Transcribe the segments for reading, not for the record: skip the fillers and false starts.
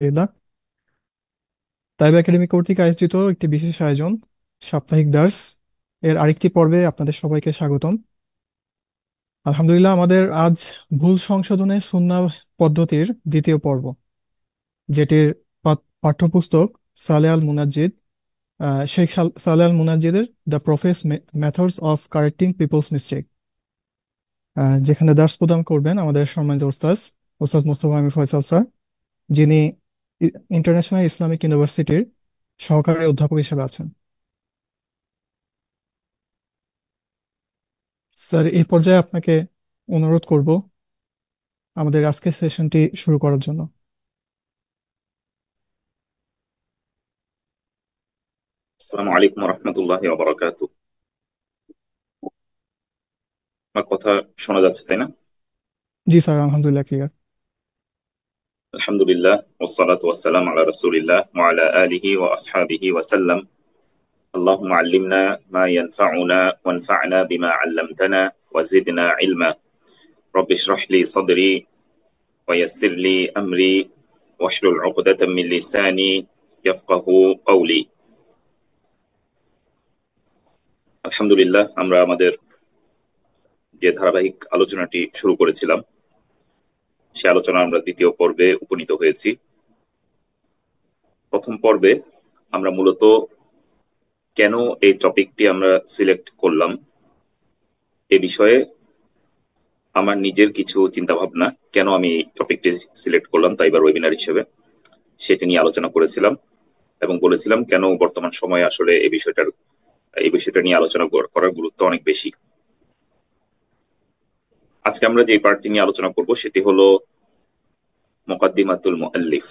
আলহামদুলিল্লাহ। তাইব একাডেমি কর্তৃক আয়োজিত একটি বিশেষ আয়োজন, সাপ্তাহিক দার্স এর আরেকটি পর্বে আপনাদের সবাইকে স্বাগতম। আলহামদুলিল্লাহ, আমাদের আজ ভুল সংশোধনে সুন্নাহ পদ্ধতির দ্বিতীয় পর্ব, যেটির পাঠ্যপুস্তক সালেহ আল মুনাজ্জিদ, শেখ সালেহ আল মুনাজ্জিদের the prophet's methods of correcting people's mistake, যেখানে দার্স প্রদান করবেন আমাদের সম্মানিত ওস্তাদ ওস্তাদ মোস্তফা আমির ফয়সাল স্যার, যিনি ইন্টারন্যাশনাল ইসলামিক ইউনিভার্সিটির সহকারী অধ্যাপক হিসেবে আছেন। স্যার, এই পর্যায়ে আপনাকে অনুরোধ করব আমাদের আজকের সেশনটি শুরু করার জন্য। আসসালামু আলাইকুম রহমতুল্লাহি ওয়া বারাকাতুহু। আমার কথা শোনা যাচ্ছে তাই না? জি স্যার, আলহামদুলিল্লাহ ক্লিয়ার। আলহামদুলিল্লাহ ওয়াসসালাতু ওয়াসসালামু আলা রাসূলিল্লাহ ওয়া আলা আলিহি ওয়া আসহাবিহি ওয়া সাল্লাম। আল্লাহুম্মা আল্লিমনা মা ইয়ানফাউনা ওয়ানফা'না বিমা 'আল্লামতানা ওয়া জিদনা ইলমা। রব্বি ইশরাহ লি সাদরি ওয়া ইয়াসসির লি আমরি ওয়াহলুল 'উকদাতাম মিন লিসানি ইয়াফকাহু কওলি। আলহামদুলিল্লাহ, আমরা আমাদের যে ধারাবাহিক আলোচনাটি শুরু করেছিলাম সে আলোচনা আমরা দ্বিতীয় পর্বে উপনীত হয়েছি। প্রথম পর্বে আমরা মূলত কেন এই টপিকটি আমরা সিলেক্ট করলাম এ বিষয়ে আমার নিজের কিছু চিন্তা ভাবনা, কেন আমি এই টপিকটি সিলেক্ট করলাম তাইবার ওয়েবিনার হিসেবে, সেটি নিয়ে আলোচনা করেছিলাম এবং বলেছিলাম কেন বর্তমান সময়ে আসলে এই বিষয়টা নিয়ে আলোচনা করার গুরুত্ব অনেক বেশি। আজকে আমরা যে পার্টটি নিয়ে আলোচনা করব সেটি হলো মুকাদ্দিমাতুল মুআল্লিফ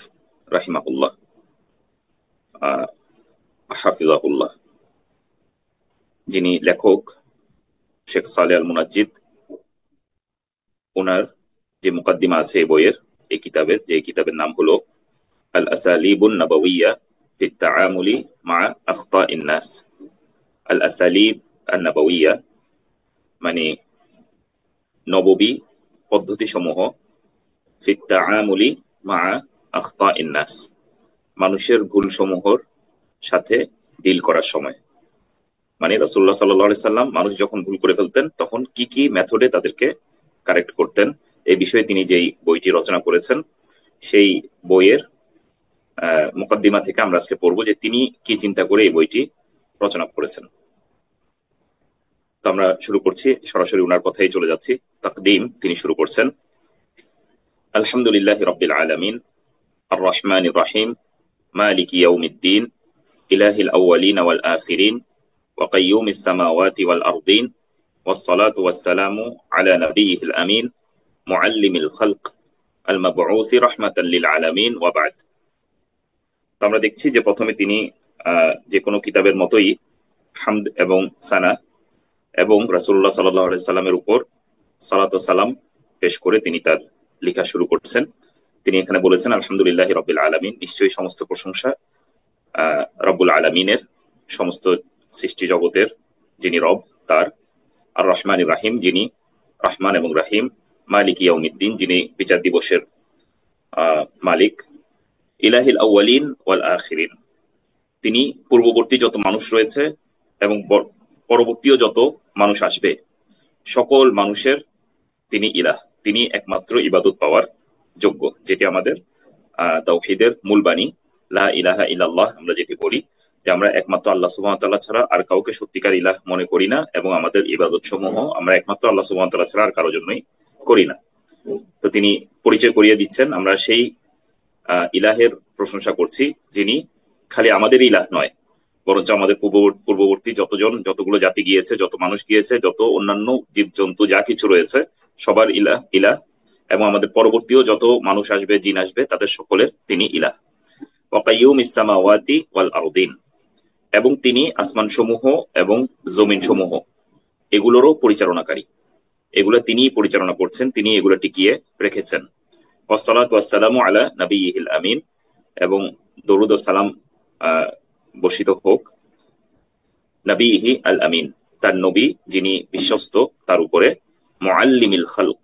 রাহিমাহুল্লাহ, হাফিজাহুল্লাহ, যিনি লেখক শেখ সালেহ আল মুনাজ্জিদ। ওনার যে মুকাদ্দিমা আছে এই বইয়ের, এই কিতাবের নাম হলো আল আসালিবুন নাবাউইয়া ফি তাআমুলি মা আখতাইন নাস। আল আসালিব আন নাবাউইয়া মানে নববী পদ্ধতি সমূহ, ফি তাআমুলি মা আখতাইন নাস মানুষের ভুল সমূহর সাথে ডিল করার সময়, মানে রাসূলুল্লাহ সাল্লাল্লাহু আলাইহি সাল্লাম মানুষ যখন ভুল করে ফেলতেন তখন কি কি মেথডে তাদেরকে কারেক্ট করতেন, এই বিষয়ে তিনি যেই বইটি রচনা করেছেন সেই বইয়ের মুকদ্দিমা থেকে আমরা আজকে পড়বো যে তিনি কি চিন্তা করে এই বইটি রচনা করেছেন। তো আমরা শুরু করছি, সরাসরি উনার কথাই চলে যাচ্ছি। তাকদিম তিনি শুরু করছেন, আলহামদুলিল্লাহি রাব্বিল আলামিন আর রহমানির রহিম মালিকি ইয়াউমিদ্দিন ইলাহিল আউয়ালিন ওয়াল আখিরিন ওয়া কাইয়্যুমিস সামাওয়াতি ওয়াল আরদিন والصلاة والسلام على نبيه الأمين معلم الخلق المبعوث رحمة للعالمين وبعد। তো আমরা দেখছি যে প্রথমে তিনি যে কোনো কিতাবের মতোই হামদ এবং সানা এবং রাসূলুল্লাহ সাল্লাল্লাহু আলাইহি সাল্লামের উপর সালাত ও সালাম পেশ করে তিনি তার লেখা শুরু করছেন। তিনি এখানে বলেছেন আলহামদুলিল্লাহি রাব্বিল আলামিন, নিশ্চয়ই সমস্ত প্রশংসা রব্বুল আলামিনের, সমস্ত সৃষ্টি জগতের যিনি রব তার। আর রহমান রাহিম, যিনি রহমান এবং রাহিম। মালিক ইয়াউমিদ্দিন, যিনি বিচার দিবসের মালিক। ইলাহিল আউয়ালিন ওয়াল আখিরিন, তিনি পূর্ববর্তী যত মানুষ রয়েছে এবং পরবর্তীও যত মানুষ আসবে সকল মানুষের তিনি ইলাহ, তিনি একমাত্র ইবাদত পাওয়ার যোগ্য, যেটি আমাদের তাওহীদের মূল বাণী, লা ইলাহা ইল্লাল্লাহ। আমরা যেটি বলি যে আমরা একমাত্র আল্লাহ সুবহানাহু ওয়া তাআলা ছাড়া আর কাউকে সত্যিকার ইলাহ মনে করি না এবং আমাদের ইবাদত সমূহ আমরা একমাত্র আল্লাহ সুবহানাহু ওয়া তাআলা ছাড়া আর কারোর জন্যই করি না। তো তিনি পরিচয় করিয়ে দিচ্ছেন আমরা সেই ইলাহের প্রশংসা করছি যিনি খালি আমাদের ইলাহ নয়, বরঞ্চ আমাদের পূর্ববর্তী যতগুলো জাতি গিয়েছে, যত মানুষ গিয়েছে, যত অন্যান্য জীবজন্তু যা কিছু রয়েছে সবার ইলাহ ইলাহ, এবং আমাদের পরবর্তীও যত মানুষ আসবে, জিন আসবে, তাদের সকলের তিনি ইলাহ। ওয়া কাইয়্যুমিস সামাওয়াতি ওয়াল আরদিন, এবং তিনি আসমান সমূহ এবং জমিন সমূহ এগুলোরও পরিচালনাকারী, এগুলো তিনি পরিচালনা করছেন, তিনি এগুলো টিকিয়ে রেখেছেন। ওয়াসসালাতু ওয়াসসালামু আলা নাবিয়্যিহিল আমিন, এবং দরুদ ও সালাম বর্ষিত হোক নাবিয়্যিহি আল আমিন, তার নবী যিনি বিশ্বস্ত তার উপরে। মুআল্লিমিল খালক,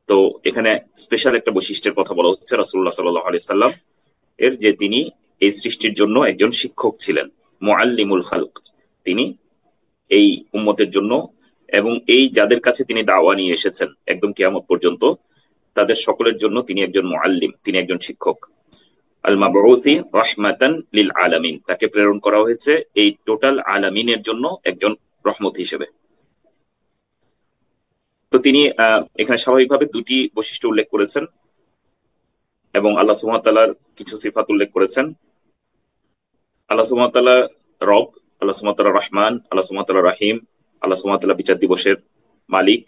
তো এখানে স্পেশাল একটা বৈশিষ্ট্যের কথা বলা হচ্ছে রাসূলুল্লাহ সাল্লাল্লাহু আলাইহি সাল্লাম এর যে তিনি এই সৃষ্টির জন্য একজন শিক্ষক ছিলেন, মুআল্লিমুল খালক। তিনি এই উম্মতের জন্য এবং এই যাদের কাছে তিনি দাওয়া নিয়ে এসেছেন একদম কিয়ামত পর্যন্ত, তাদের সকলের জন্য তিনি একজন মুআল্লিম, তিনি একজন শিক্ষক। আল মাবউসি রাহমাতান লিল আলামিন, তাকে প্রেরণ করা হয়েছে এই টোটাল আলামিনের জন্য একজন রহমত হিসেবে। তো তিনি এখানে স্বাভাবিকভাবে দুটি বৈশিষ্ট্য উল্লেখ করেছেন এবং আল্লাহ সুবহানাহু ওয়া তাআলার কিছু সিফাত উল্লেখ করেছেন। আল্লাহ সুবহানাহু ওয়া তাআলা রব, আল্লাহ সুবহানাহু ওয়া তাআলা রহমান, আল্লাহ সুবহানাহু ওয়া তাআলা রাহিম, আল্লাহ সুবহানাহু ওয়া তাআলা বিচার দিবসের মালিক,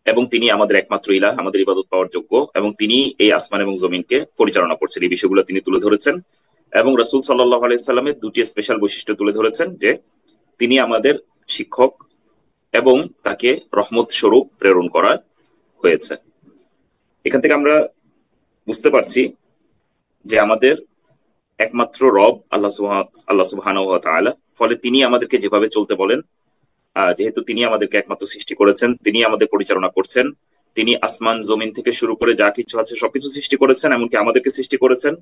এবং তিনি আমাদের একমাত্র ইলাহ, আমাদের ইবাদত পাওয়ার যোগ্য, এবং তিনি এই আসমান এবং জমিনকে পরিচালনা করছেন। এই বিষয়গুলো তিনি তুলে ধরেছেন এবং রাসূল সাল্লাল্লাহু আলাইহি সাল্লামের দুটি স্পেশাল বৈশিষ্ট্য তুলে ধরেছেন, যে তিনি আমাদের শিক্ষক এবং তাকে রহমত স্বরূপ প্রেরণ করা হয়েছে। এখান থেকে আমরা বুঝতে পারছি যে আমাদের একমাত্র রব আল্লাহ সুবহানাহু ওয়া তাআলা। ফলে তিনি আমাদেরকে যেভাবে চলতে বলেন, যেহেতু তিনি আমাদেরকে একমাত্র সৃষ্টি করেছেন, তিনি আমাদের পরিচালনা করছেন, তিনি আসমান জমিন থেকে শুরু করে যা কিছু আছে সবকিছু সৃষ্টি করেছেন, এমনকি আমাদেরকে সৃষ্টি করেছেন।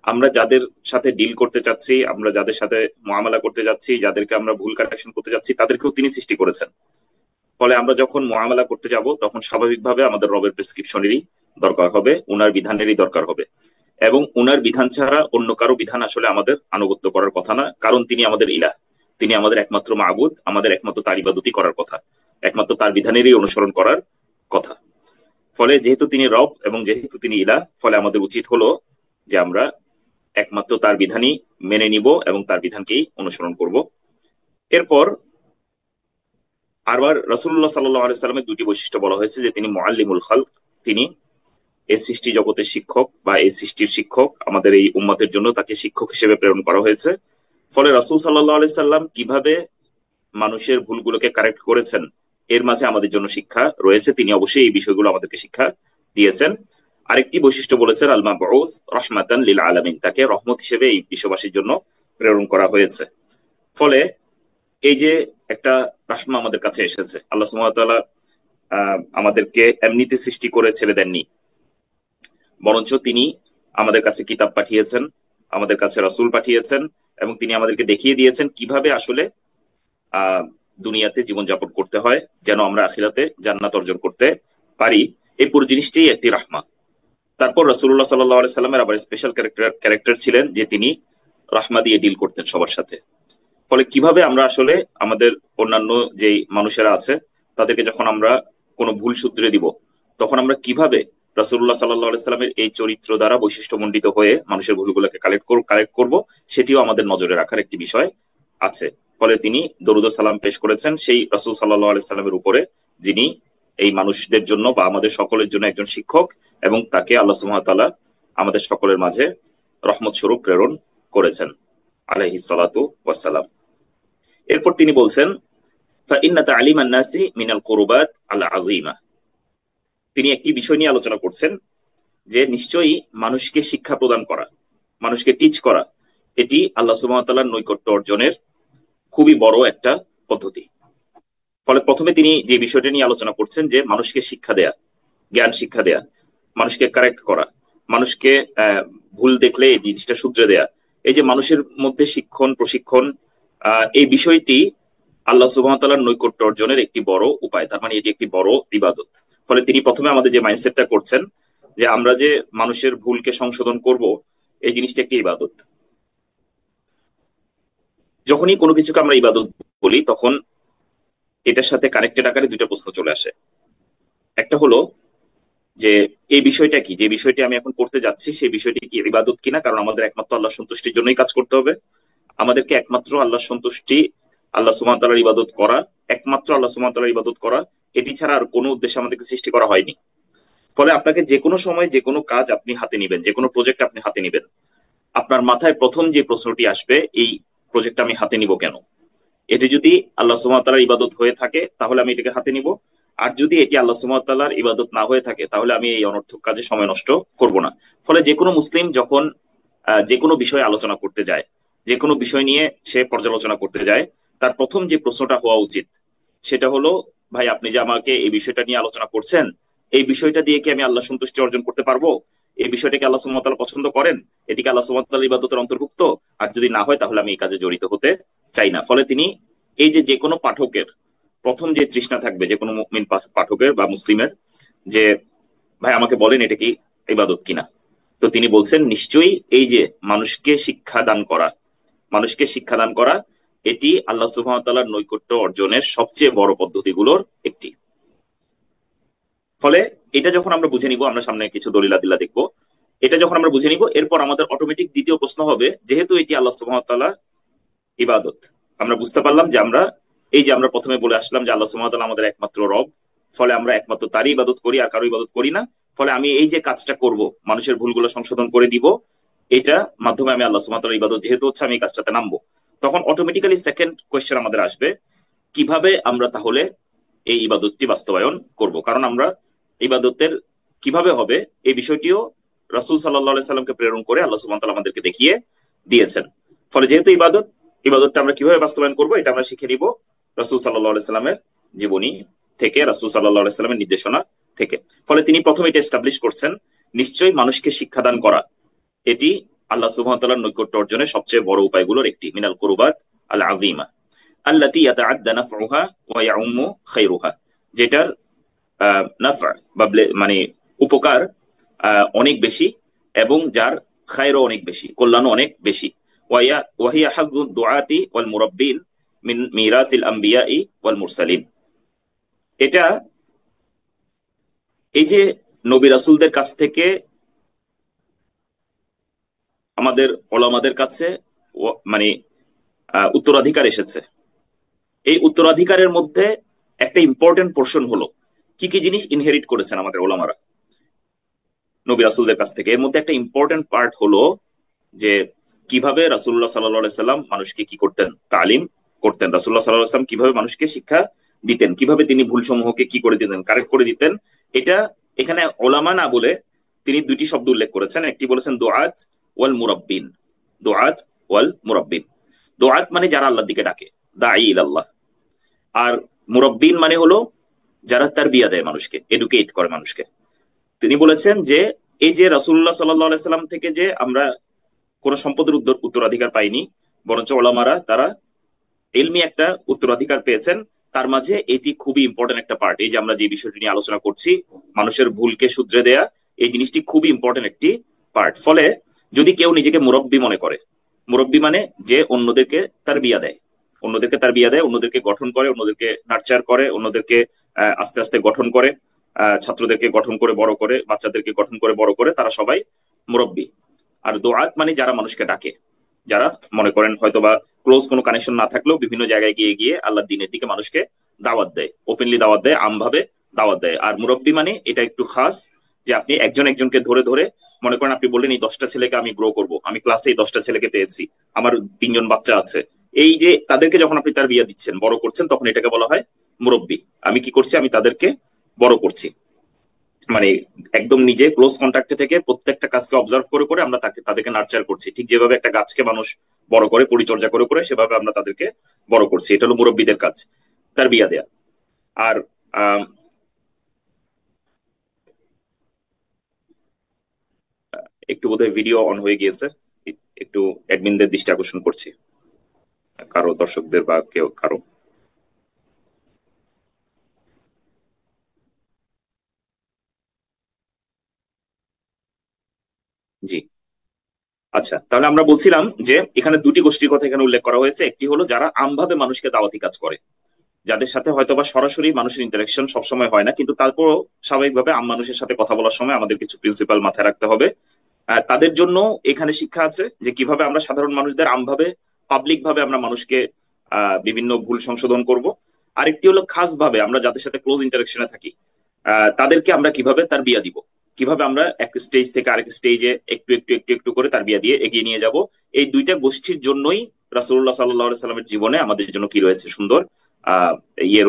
আমরা যাদের সাথে ডিল করতে চাচ্ছি, আমরা যাদের সাথে মুআমালা করতে যাচ্ছি, যাদেরকে আমরা ভুল কানেকশন করতে যাচ্ছি, তাদেরকেও তিনি সৃষ্টি করেছেন। ফলে আমরা যখন মুআমালা করতে যাব তখন স্বাভাবিকভাবে আমাদের রবের প্রেসক্রিপশনেরই দরকার হবে, উনার বিধানেরই দরকার হবে, এবং উনার বিধান ছাড়া অন্য কারো বিধান আসলে আমাদের আনুগত্য করার কথা না, কারণ তিনি আমাদের ইলাহ, তিনি আমাদের একমাত্র মাবুদ, আমাদের একমাত্র তার ইবাদতই করার কথা, একমাত্র তার বিধানেরই অনুসরণ করার কথা। ফলে যেহেতু তিনি রব এবং যেহেতু তিনি ইলাহ, ফলে আমাদের উচিত হলো যে আমরা একমাত্র তার বিধানই মেনে নিব এবং তার বিধানকেই অনুসরণ করব। এরপর আবার রাসূলুল্লাহ সাল্লাল্লাহু আলাইহি সাল্লামের দুটি বৈশিষ্ট্য বলা হয়েছে, যে তিনি মুআল্লিমুল খালক, তিনি এই সৃষ্টি জগতের শিক্ষক বা এই সৃষ্টির শিক্ষক, আমাদের এই উম্মতের জন্য তাকে শিক্ষক হিসেবে প্রেরণ করা হয়েছে। ফলে রাসূল সাল্লাল্লাহু আলাইহি সাল্লাম কিভাবে মানুষের ভুলগুলোকে কারেক্ট করেছেন এর মাঝে আমাদের জন্য শিক্ষা রয়েছে, তিনি অবশ্যই এই বিষয়গুলো আমাদেরকে শিক্ষা দিয়েছেন। আরেকটি বৈশিষ্ট্য বলেছেন আল মাবউস রাহমাতান লিল আলামিন, তাকে রহমত হিসেবে এই বিশ্ববাসীর জন্য প্রেরণ করা হয়েছে। ফলে এই যে একটা রাহমা আমাদের কাছে এসেছে, আল্লাহ সুবহানাহু ওয়া তাআলা আমাদেরকে এমনিতে সৃষ্টি করে ছেড়ে দেননি, বরঞ্চ তিনি আমাদের কাছে কিতাব পাঠিয়েছেন, আমাদের কাছে রাসূল পাঠিয়েছেন, এবং তিনি আমাদেরকে দেখিয়ে দিয়েছেন কিভাবে আসলে দুনিয়াতে জীবনযাপন করতে হয়, যেন আমরা আখিরাতে জান্নাত অর্জন করতে পারি। এই পুরো জিনিসটি একটি রাহমা। তারপর রাসূলুল্লাহ সাল্লাল্লাহু আলাইহি সাল্লামের আবার স্পেশাল ক্যারেক্টার ছিলেন, যে তিনি রাহমা দিয়ে ডিল করতেন সবার সাথে। ফলে কিভাবে আমরা আসলে আমাদের অন্যান্য যে মানুষেরা আছে তাদেরকে যখন আমরা কোনো ভুল শুধরে দিব, তখন আমরা কিভাবে রাসূলুল্লাহ সাল্লাল্লাহু আলাইহি সাল্লামের এই চরিত্র দ্বারা বৈশিষ্ট্যমণ্ডিত হয়ে মানুষের ভুলগুলোকে কালেক্ট করব, সেটিও আমাদের নজরে রাখার একটি বিষয় আছে। ফলে তিনি দরুদ ও সালাম পেশ করেছেন সেই রাসূল সাল্লাল্লাহু আলাইহি সাল্লামের উপরে, যিনি এই মানুষদের জন্য বা আমাদের সকলের জন্য একজন শিক্ষক, এবং তাকে আল্লাহ সুবহানাহু ওয়া তাআলা আমাদের সকলের মাঝে রহমত স্বরূপ প্রেরণ করেছেন, আলাইহিস সালাতু ওয়াস সালাম। এরপর তিনি বলছেন ফাইন্না তা'লিমান নাসি মিনাল কুরবাত আল আযীমা, তিনি একটি বিষয় নিয়ে আলোচনা করছেন, যে নিশ্চয়ই মানুষকে শিক্ষা প্রদান করা, মানুষকে টিচ করা, এটি আল্লাহ সুবহানাহু ওয়া তাআলার নৈকট্য অর্জনের খুবই বড় একটা পদ্ধতি। ফলে প্রথমে তিনি যে বিষয়টা নিয়ে আলোচনা করছেন, যে মানুষকে শিক্ষা দেয়া, জ্ঞান শিক্ষা দেয়া, মানুষকে কারেক্ট করা, মানুষকে ভুল দেখলে এই জিনিসটা শুধরে দেয়া, এই যে মানুষের মধ্যে শিক্ষণ প্রশিক্ষণ, এই বিষয়টি আল্লাহ সুবহানাহু ওয়া তাআলার নৈকট্য অর্জনের একটি বড় উপায়, তার মানে এটি একটি বড় ইবাদত। ফলে তিনি প্রথমে আমাদের যে মাইন্ডসেটটা করছেন, যে আমরা যে মানুষের ভুলকে সংশোধন করব, এই জিনিসটা একটি ইবাদত। যখনই কোনো কিছুকে আমরা ইবাদত বলি, তখন এটার সাথে কানেক্টেড আকারে দুইটা প্রশ্ন চলে আসে। একটা হলো যে এই বিষয়টা কি, যে বিষয়টি আমি এখন করতে যাচ্ছি সেই বিষয়টি কি ইবাদত কিনা, কারণ আমাদের একমাত্র আল্লাহ সন্তুষ্টির জন্যই কাজ করতে হবে। আমাদেরকে একমাত্র আল্লাহ সন্তুষ্টি, আল্লাহ সুবহানাহু ওয়া তাআলার ইবাদত করা, একমাত্র আল্লাহ সুবহানাহু ওয়া তাআলার ইবাদত করা, এটি ছাড়া আর কোনো উদ্দেশ্যে আমাদেরকে সৃষ্টি করা হয়নি। ফলে আপনাকে যে কোনো সময় যে কোনো কাজ আপনি হাতে নিবেন, যে কোনো প্রজেক্ট আপনি হাতে নিবেন, আপনার মাথায় প্রথম যে প্রশ্নটি আসবে, এই প্রজেক্ট আমি হাতে নিব কেন? এটি যদি আল্লাহ সুবহানাহু ওয়া তাআলার ইবাদত হয়ে থাকে তাহলে আমি এটাকে হাতে নিব, আর যদি এটি আল্লাহ সুবহানাহু ওয়া তাআলার ইবাদত না হয়ে থাকে তাহলে আমি এই অনর্থক কাজে সময় নষ্ট করব না। ফলে যে কোনো মুসলিম যখন যে কোনো বিষয়ে আলোচনা করতে যায়, যে কোনো বিষয় নিয়ে সে পর্যালোচনা করতে যায়, তার প্রথম যে প্রশ্নটা হওয়া উচিত সেটা হলো, ভাই আপনি যে আমাকে এই বিষয়টা নিয়ে আলোচনা করছেন, এই বিষয়টা দিয়ে কি আমি আল্লাহ সন্তুষ্টি অর্জন করতে পারবো? এই বিষয়টাকে আল্লাহ সুবহানাহু ওয়া তাআলা পছন্দ করেন, এটিকে আল্লাহ সুবহানাহু ওয়া তাআলার ইবাদতের অন্তর্ভুক্ত, আর যদি না হয় তাহলে আমি এই কাজে জড়িত হতে চাই না। ফলে তিনি এই যে যে কোনো পাঠকের প্রথম যে তৃষ্ণা থাকবে, যে কোনো মুমিন পাঠকের বা মুসলিমের, যে ভাই আমাকে বলেন এটা কি ইবাদত কিনা, তো তিনি বলছেন নিশ্চয়ই এই যে মানুষকে শিক্ষা দান করা, মানুষকে শিক্ষা দান করা এটি আল্লাহ সুবহানাহু ওয়া তাআলার নৈকট্য অর্জনের সবচেয়ে বড় পদ্ধতিগুলোর একটি। ফলে এটা যখন আমরা বুঝে নিব, আমরা সামনে কিছু দলিল আদিল্লাহ দেখবো, এটা যখন আমরা বুঝে নিব এরপর আমাদের অটোমেটিক দ্বিতীয় প্রশ্ন হবে, যেহেতু এটি আল্লাহ সুবহানাহু ওয়া তাআলার ইবাদত, আমরা বুঝতে পারলাম যে আমরা এই যে আমরা প্রথমে বলে আসলাম যে আল্লাহ সুবহানাহু ওয়া তাআলা আমাদের একমাত্র রব, ফলে আমরা একমাত্র তারই ইবাদত করি আর কারো ইবাদত করি না। ফলে আমি এই যে কাজটা করব, মানুষের ভুলগুলো সংশোধন করে দিব, এটা মাধ্যমে আমি আল্লাহ সুবহানাহু ওয়া তাআলার ইবাদত যেহেতু হচ্ছে, আমি এই কাজটাতে নামবো। তখন অটোমেটিক্যালি সেকেন্ড কোয়েশ্চেন আমাদের আসবে, কিভাবে আমরা তাহলে এই ইবাদতটি বাস্তবায়ন করব, কারণ আমরা ইবাদতের কিভাবে হবে এই বিষয়টিও রাসূল সাল্লাল্লাহু আলাইহি সাল্লামকে প্রেরণ করে আল্লাহ সুবহানাহু ওয়া তাআলা আমাদেরকে দেখিয়ে দিয়েছেন। ফলে যেহেতু ইবাদতটা আমরা কিভাবে বাস্তবায়ন করব এটা আমরা শিখে নিব রাসূল সাল্লাল্লাহু আলাইহি সাল্লামের জীবনী থেকে, রাসূল সাল্লাল্লাহু আলাইহি সাল্লামের নির্দেশনা থেকে। ফলে তিনি প্রথমে এটা এস্টাবলিশ করছেন, নিশ্চয়ই মানুষকে শিক্ষাদান করা এটি আল্লাহ সুবহানাহু ওয়া তাআলার নৈকট্য অর্জনের সবচেয়ে বড় উপায়গুলোর একটি, মিনাল কুরবাত আল আযীমা আল্লাতী ইয়াতাআদ্দা নাফউহা ওয়া ইয়াউম্মু খায়রুহা, যেটার নাফা বা মানে উপকার অনেক বেশি এবং যার খায়রও অনেক বেশি, কল্যাণও অনেক বেশি। ওয়াহিয়া হাযযু দুআতি ওয়াল মুরাব্বিন মিন মিরাসিল আম্বিয়াই ওয়াল মুরসালিন, এটা এই যে নবী রাসূলদের কাছ থেকে আমাদের ওলামাদের কাছে মানে উত্তরাধিকার এসেছে, এই উত্তরাধিকারের মধ্যে একটা ইম্পর্টেন্ট পোর্শন হলো কি কি জিনিস ইনহেরিট করেছেন আমাদের ওলামারা নবী রাসূলদের কাছ থেকে। এর মধ্যে একটা ইম্পর্টেন্ট পার্ট হলো যে কিভাবে রাসূলুল্লাহ সাল্লাল্লাহু আলাইহি সাল্লাম মানুষকে কি করতেন, তালিম করতেন। রাসূলুল্লাহ সাল্লাল্লাহু আলাইহি সাল্লাম কিভাবে মানুষকে শিক্ষা দিতেন, কিভাবে তিনি ভুল সমূহকে কি করে দিতেন, কারেক্ট করে দিতেন। এটা এখানে ওলামা না বলে তিনি দুটি শব্দ উল্লেখ করেছেন, একটি বলেছেন দুআত ওয়াল মুরাব্বিন। দুআত ওয়াল মুরাব্বিন, দুআত মানে যারা আল্লাহর দিকে ডাকে, দাঈ ইলাল্লাহ, আর মুরাব্বিন মানে হলো যারা তারবিয়া দেয় মানুষকে, এডুকেট করে মানুষকে। তিনি বলেছেন যে এই যে রাসূলুল্লাহ সাল্লাল্লাহু আলাইহি সাল্লাম থেকে যে আমরা কোন সম্পদের উত্তরাধিকার পাইনি, বরঞ্চ ওলামারা তারা ইলমি একটা উত্তরাধিকার পেয়েছেন, তার মাঝে এটি খুবই ইম্পর্টেন্ট একটা পার্ট। এই যে আমরা যে বিষয়টি নিয়ে আলোচনা করছি, মানুষের ভুলকে শুধরে দেয়া, এই জিনিসটি খুবই ইম্পর্টেন্ট একটি পার্ট। ফলে যদি কেউ নিজেকে মুরব্বি মনে করে, মুরব্বি মানে যে অন্যদেরকে তারবিয়া দেয়, অন্যদেরকে তারবিয়া দেয়, অন্যদেরকে গঠন করে, অন্যদেরকে নার্চার করে, অন্যদেরকে আস্তে আস্তে গঠন করে, ছাত্রদেরকে গঠন করে বড় করে, বাচ্চাদেরকে গঠন করে বড় করে, তারা সবাই মুরব্বি। আর দোয়াত মানে যারা মানুষকে ডাকে, যারা মনে করেন হয়তোবা ক্লোজ কোনো কানেকশন না থাকলেও বিভিন্ন জায়গায় গিয়ে গিয়ে আল্লাহ দিনের দিকে মানুষকে দাওয়াত দেয়, ওপেনলি দাওয়াত দেয়, আমভাবে দাওয়াত দেয়। আর মুরব্বি মানে এটা একটু খাস, যে আপনি একজন একজনকে ধরে ধরে, মনে করেন আপনি বললেন এই 10টা ছেলেকে আমি গ্রো করব, আমি ক্লাসে এই 10টা ছেলেকে পেয়েছি, আমার 3জন বাচ্চা আছে, এই যে তাদেরকে যখন আপনি তার বিয়ে দিচ্ছেন, বড় করছেন, তখন এটাকে বলা হয় মুরব্বি। আমি কি করছি, আমি তাদেরকে বড় করছি, মানে একদম নিজে ক্লোজ কন্ট্যাক্টে থেকে প্রত্যেকটা কাজকে অবজার্ভ করে করে আমরা তাদেরকে নার্চার করছি। ঠিক যেভাবে একটা গাছকে মানুষ বড় করে, পরিচর্যা করে করে, সেভাবে আমরা তাদেরকে বড় করছি। এটা হলো মুরব্বীদের কাজ, তার বিয়া দেয়া। আর একটু বোধহয় ভিডিও অন হয়ে গিয়েছে, একটু অ্যাডমিনদের দৃষ্টি আকর্ষণ করছি, কারো দর্শকদের বা কেউ কারো। জি, আচ্ছা, তাহলে আমরা বলছিলাম যে এখানে দুটি গোষ্ঠীর কথা এখানে উল্লেখ করা হয়েছে। একটি হলো যারা আমভাবে মানুষকে দাওয়াতি কাজ করে, যাদের সাথে হয়তোবা সরাসরি মানুষের ইন্টারাকশন সবসময় হয় না, কিন্তু তারপরও স্বাভাবিকভাবে আম মানুষের সাথে কথা বলার সময় আমাদের কিছু প্রিন্সিপাল মাথায় রাখতে হবে। তাদের জন্য এখানে শিক্ষা আছে যে কিভাবে আমরা সাধারণ মানুষদের আমভাবে, পাবলিক ভাবে আমরা মানুষকে বিভিন্ন ভুল সংশোধন করব। আরেকটি হলো খাস ভাবে আমরা যাদের সাথে ক্লোজ ইন্টারাকশনে থাকি, তাদেরকে আমরা কিভাবে তার বিয়া দিব, কিভাবে আমরা এক স্টেজ থেকে আরেক স্টেজে একটু একটু একটু একটু করে তার বিয়া দিয়ে এগিয়ে নিয়ে যাব। এই দুইটা গোষ্ঠীর জন্যই রাসূলুল্লাহ সাল্লাল্লাহু আলাইহি সাল্লামের জীবনে আমাদের জন্য কি রয়েছে, সুন্দর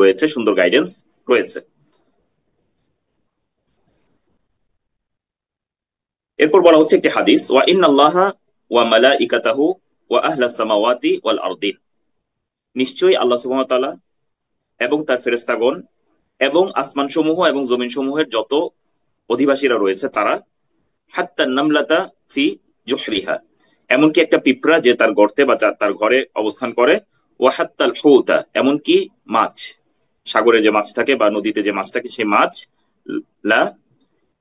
রয়েছে, সুন্দর গাইডেন্স রয়েছে। এরপর বলা হচ্ছে একটি হাদিস, ওয়া ইন্নাল্লাহা ওয়া মালাইকাতাহু ওয়া আহলাস সামাওয়াতি ওয়াল আরদিন, নিশ্চয়ই আল্লাহ সুবহানাহু ওয়া তাআলা এবং তার ফেরেশতাগণ এবং আসমান সমূহ এবং জমিন সমূহের যত অধিবাসীরা রয়েছে তারা হাত্তা নামলাতা ফি জুহরিহা, এমনকি একটা পিঁপড়া যে তার গর্তে বা তার ঘরে অবস্থান করে, ও হাত্তাল হুতা, এমনকি মাছ, সাগরে যে মাছ থাকে বা নদীতে যে মাছ থাকে সেই মাছ, লা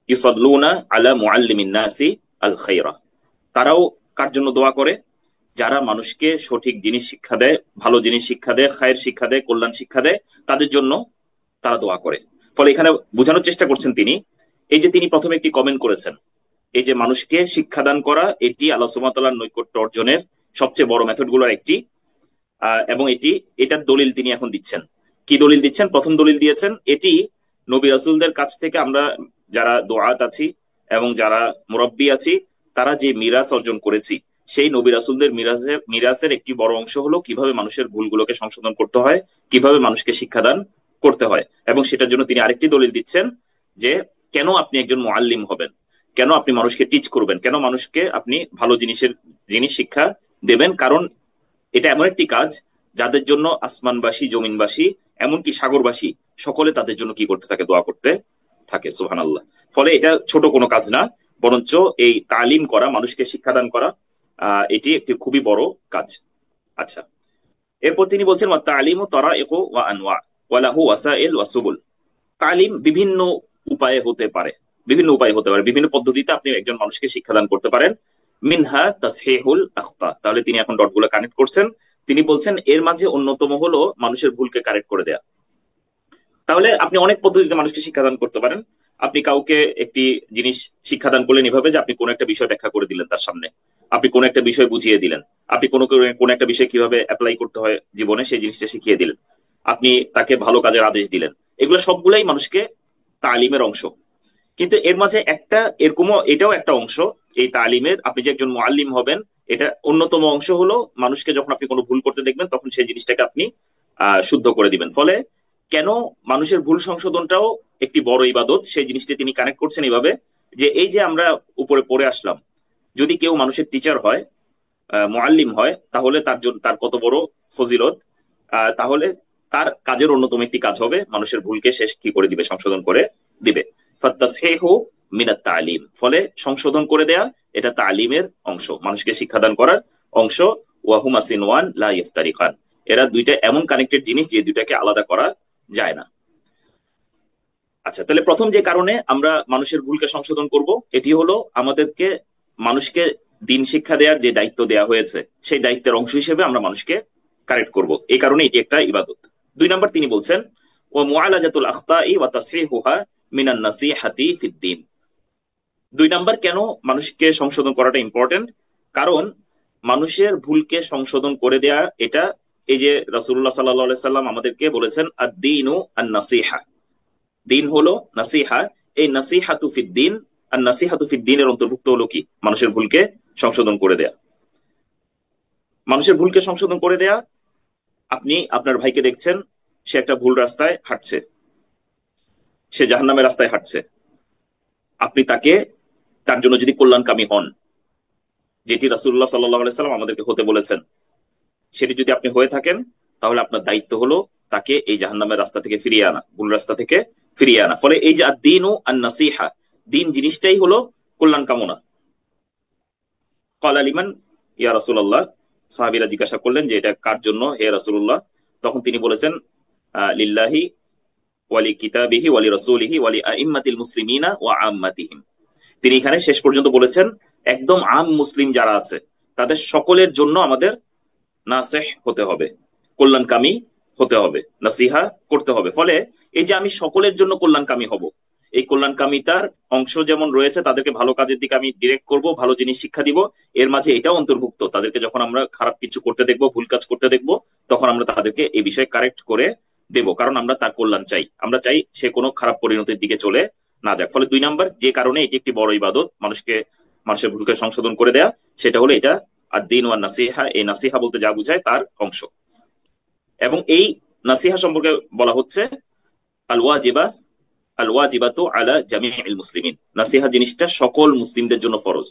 ইউসাল্লুনা আলা মুআল্লিমিন নাসি আল খাইরা, তারাও কার জন্য দোয়া করে? যারা মানুষকে সঠিক জিনিস শিক্ষা দেয়, ভালো জিনিস শিক্ষা দেয়, খায়ের শিক্ষা দেয়, কল্যাণ শিক্ষা দেয়, তাদের জন্য তারা দোয়া করে। ফলে এখানে বোঝানোর চেষ্টা করছেন তিনি, এই যে তিনি প্রথমে একটি কমেন্ট করেছেন, এই যে মানুষকে শিক্ষাদান করা এটি আল্লাহ সুবহানাহু ওয়া তাআলার নৈকট্য অর্জনের সবচেয়ে বড় মেথড গুলোর একটি, এবং এটার দলিল তিনি এখন দিচ্ছেন। কি দলিল দিচ্ছেন? প্রথম দলিল দিয়েছেন, এটি নবী রাসূলদের কাছ থেকে আমরা যারা দোয়াত আছি এবং যারা মুরব্বী আছি, তারা যে মিরাজ অর্জন করেছি, সেই নবী রাসূলদের মিরাজের একটি বড় অংশ হলো কিভাবে মানুষের ভুলগুলোকে সংশোধন করতে হয়, কিভাবে মানুষকে শিক্ষাদান করতে হয়। এবং সেটার জন্য তিনি আরেকটি দলিল দিচ্ছেন যে কেন আপনি একজন মুআল্লিম হবেন, কেন আপনি মানুষকে টিচ করবেন, কেন মানুষকে আপনি ভালো জিনিস শিক্ষা দেবেন। কারণ এটা এমন একটি কাজ যাদের জন্য আসমানবাসী, জমিনবাসী, এমনকি সাগরবাসী সকলে তাদের জন্য কি করতে থাকে? দোয়া করতে থাকে। সুবহানাল্লাহ। ফলে এটা ছোট কোনো কাজ না, বরঞ্চ এই তালিম করা, মানুষকে শিক্ষাদান করা, এটি একটি খুবই বড় কাজ। আচ্ছা, এরপর তিনি বলছেন ওয়া তালিমু তারাইকু ওয়া আনওয়া ওয়া লাহু ওয়াসাইল ওয়া সুবুল। তালিম বিভিন্ন উপায়ে হতে পারে, বিভিন্ন পদ্ধতিতে আপনি একজন মানুষকে শিক্ষাদান করতে পারেন। মিনহা তাসহিহুল আখতা, তাহলে তিনি এখন ডটগুলো কানেক্ট করছেন। তিনি বলছেন এর মাঝে অন্যতম হলো মানুষের ভুলকে কারেক্ট করে দেয়া। তাহলে আপনি অনেক পদ্ধতিতে মানুষকে শিক্ষাদান করতে পারেন। আপনি কাউকে একটি জিনিস শিক্ষাদান করলেন এভাবে যে আপনি কোনো একটা বিষয় ব্যাখ্যা করে দিলেন তার সামনে, আপনি কোনো একটা বিষয় বুঝিয়ে দিলেন, আপনি কোনো একটা বিষয় কিভাবে অ্যাপ্লাই করতে হয় জীবনে সেই জিনিসটা শিখিয়ে দিলেন, আপনি তাকে ভালো কাজের আদেশ দিলেন। এগুলো সবগুলাই মানুষকে তালিমের অংশ। কিন্তু এর মাঝে একটা এরকমও, এটাও একটা অংশ এই তালিমের, আপনি যে একজন মুআল্লিম হবেন এটা অন্যতম অংশ হলো মানুষকে যখন আপনি কোনো ভুল করতে দেখবেন তখন সেই জিনিসটাকে আপনি শুদ্ধ করে দিবেন। ফলে কেন মানুষের ভুল সংশোধনটাও একটি বড় ইবাদত, সেই জিনিসটি তিনি কানেক্ট করছেন এইভাবে যে এই যে আমরা উপরে পড়ে আসলাম, যদি কেউ মানুষের টিচার হয়, মুআল্লিম হয়, তাহলে তার জন্য তার কত বড় ফজিলত। তাহলে তার কাজের অন্যতম একটি কাজ হবে মানুষের ভুলকে শেষ কি করে দিবে? সংশোধন করে দিবে। ফাত্তাসহিহু মিনাত তালিম, ফলে সংশোধন করে দেয়া এটা তালিমের অংশ, মানুষকে শিক্ষাদান করার অংশ। ওয়া হুমা সিনওয়ান লা ইফতারিকান, এরা দুইটা এমন কানেক্টেড জিনিস যে দুইটাকে আলাদা করা যায় না। আচ্ছা, তাহলে প্রথম যে কারণে আমরা মানুষের ভুলকে সংশোধন করব এটি হলো আমাদেরকে মানুষকে দিন শিক্ষা দেওয়ার যে দায়িত্ব দেওয়া হয়েছে সেই দায়িত্বের অংশ হিসেবে আমরা মানুষকে কারেক্ট করব, এই কারণে এটি একটা ইবাদত। 2 নম্বর তিনি বলছেন ও মুআলাজাতুল আখতাই ওয়া তাসহিহুহা মিনান নাসিহাতি ফিদ্দিন। 2 নম্বর কেন মানুষকে সংশোধন করাটা ইম্পর্টেন্ট? কারণ মানুষের ভুলকে সংশোধন করে দেয়া এটা, এই যে রাসূলুল্লাহ সাল্লাল্লাহু আলাইহি সাল্লাম আমাদেরকে বলেছেন আদ-দীনু আন-নাসিহা, দিন হলো নাসিহা। এই নাসিহাতু ফিদ্দিন, আর নাসিহাতু ফিদ্দিনের অন্তর্ভুক্ত হলো কি? মানুষের ভুলকে সংশোধন করে দেয়া। মানুষের ভুলকে সংশোধন করে দেয়া, আপনি আপনার ভাইকে দেখছেন সে একটা ভুল রাস্তায় হাঁটছে, সে জাহান্নামের রাস্তায় হাঁটছে, আপনি তাকে, তার জন্য যদি কল্যাণকামী হন, যেটি রাসূলুল্লাহ সাল্লাল্লাহু আলাইহি সাল্লাম আমাদেরকে হতে বলেছেন, সেটি যদি আপনি হয়ে থাকেন তাহলে আপনার দায়িত্ব হলো তাকে এই জাহান্নামের রাস্তা থেকে ফিরিয়ে আনা, ভুল রাস্তা থেকে ফিরিয়ে আনা। ফলে এই যে আদ-দীনু আন-নাসিহা, দিন জিনিসটাই হলো কল্যাণ কামনা। ক্বালা লিমান ইয়া রাসূলুল্লাহ, সাহাবীরা জিজ্ঞাসা করলেন যে এটা কার জন্য হে রাসূলুল্লাহ? তখন তিনি বলেছেন লিল্লাহি ওয়া লিকিতাবিহি ওয়া লিরাসূলিহি ওয়া লিআইম্মাতিল মুসলিমিনা ওয়া আম্মাতিহিম। তিনি এখানে শেষ পর্যন্ত বলেছেন একদম আম মুসলিম যারা আছে তাদের সকলের জন্য আমাদের নাসিহ হতে হবে, কল্যাণকামী হতে হবে, নাসিহা করতে হবে। ফলে এই যে আমি সকলের জন্য কল্যাণকামী হব, এই কল্যাণকামিতার অংশ যেমন রয়েছে, তাদেরকে ভালো কাজের দিকে আমি ডিরেক্ট করব, ভালো জিনিস শিক্ষা দিব, এর মাঝে এটাও অন্তর্ভুক্ত। তাদেরকে যখন আমরা খারাপ কিছু করতে দেখবো, ভুল কাজ করতে দেখবো, তখন আমরা তাদেরকে এই বিষয়ে কারেক্ট করে দেব, কারণ আমরা তার কল্যাণ চাই, আমরা চাই সে কোনো খারাপ পরিণতির দিকে চলে না যাক। ফলে 2 নম্বর যে কারণে এটি একটি বড় ইবাদত, মানুষের ভুলকে সংশোধন করে দেয়া, সেটা হলো এটা আদ-দীন ওয়ান নাসিহা, এই নাসিহা বলতে যা বুঝায় তার অংশ। এবং এই নাসিহা সম্পর্কে বলা হচ্ছে আল ওয়াজিবা, আল ওয়াজিবাতু আলা জামিউল মুসলিমিন, নাসিহা জিনিসটা সকল মুসলিমদের জন্য ফরজ।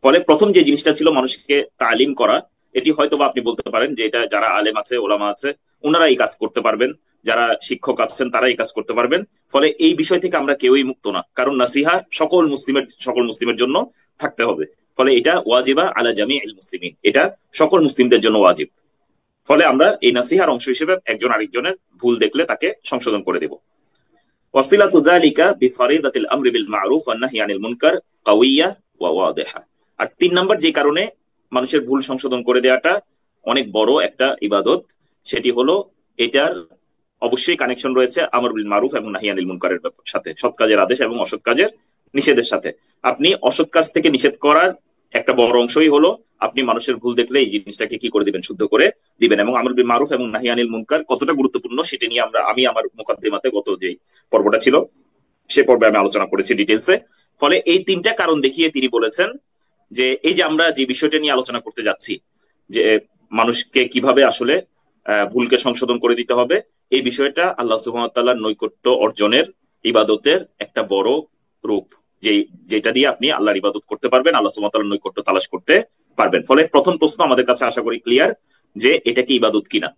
ফলে প্রথম যে জিনিসটা ছিল মানুষকে তালিম করা, এটি হয়তোবা আপনি বলতে পারেন যে এটা যারা আলেম আছে, ওলামা আছে, ওনারা এই কাজ করতে পারবেন, যারা শিক্ষক আছেন তারা এই কাজ করতে পারবেন। ফলে এই বিষয় থেকে আমরা কেউই মুক্ত না, কারণ নাসিহা সকল মুসলিমের জন্য থাকতে হবে। ফলে এটা ওয়াজিবা আলা জামিউল মুসলিমিন, এটা সকল মুসলিমদের জন্য ওয়াজিব। ফলে আমরা এই নাসিহার অংশ হিসেবে একজন আরেকজনের ভুল দেখলে তাকে সংশোধন করে দেব। ওয়াসিলাতু যালিকা বিফারিদাতিল আমরি বিল মা'রুফ ওয়ান নাহyi আনিল মুনকার কাওয়িয়া ওয়া ওয়াদিহা। আর 3 নম্বর যে কারণে মানুষের ভুল সংশোধন করে দেওয়াটা অনেক বড় একটা ইবাদত, সেটি হলো এটার অবশ্যই কানেকশন রয়েছে আমর বিল মারুফ এবং নাহি আনিল মুনকারের সাথে, সৎ কাজের আদেশ এবং অসৎ কাজের নিষেধের সাথে। আপনি অসৎ কাজ থেকে নিষেধ করার একটা বড় অংশই হলো আপনি মানুষের ভুল দেখলে এই জিনিসটাকে কি করে দিবেন, শুদ্ধ করে দিবেন। এবং আমর বিল মারুফ এবং নাহি আনিল মুনকার কতটা গুরুত্বপূর্ণ সেটা নিয়ে আমি আমার মুকাদ্দিমাতে গত যে পর্বটা ছিল সে পর্বে আমি আলোচনা করেছি ডিটেলসে। ফলে এই 3টা কারণ দেখিয়ে তিনি বলেছেন যে এই যে আমরা যে বিষয়টা নিয়ে আলোচনা করতে যাচ্ছি, যে মানুষকে কিভাবে আসলে ভুলকে সংশোধন করে দিতে হবে, এই বিষয়টা আল্লাহ সুবহানাহু ওয়া তাআলার নৈকট্য অর্জনের ইবাদতের একটা বড় রূপ, যেটা দিয়ে আপনি আল্লাহর ইবাদত করতে পারবেন, আল্লাহ সুবহানাহু ওয়া তাআলার নৈকট্য তালাশ করতে পারবেন। ফলে প্রথম প্রশ্ন আমাদের কাছে আশা করি ক্লিয়ার, যে এটা কি ইবাদত কিনা,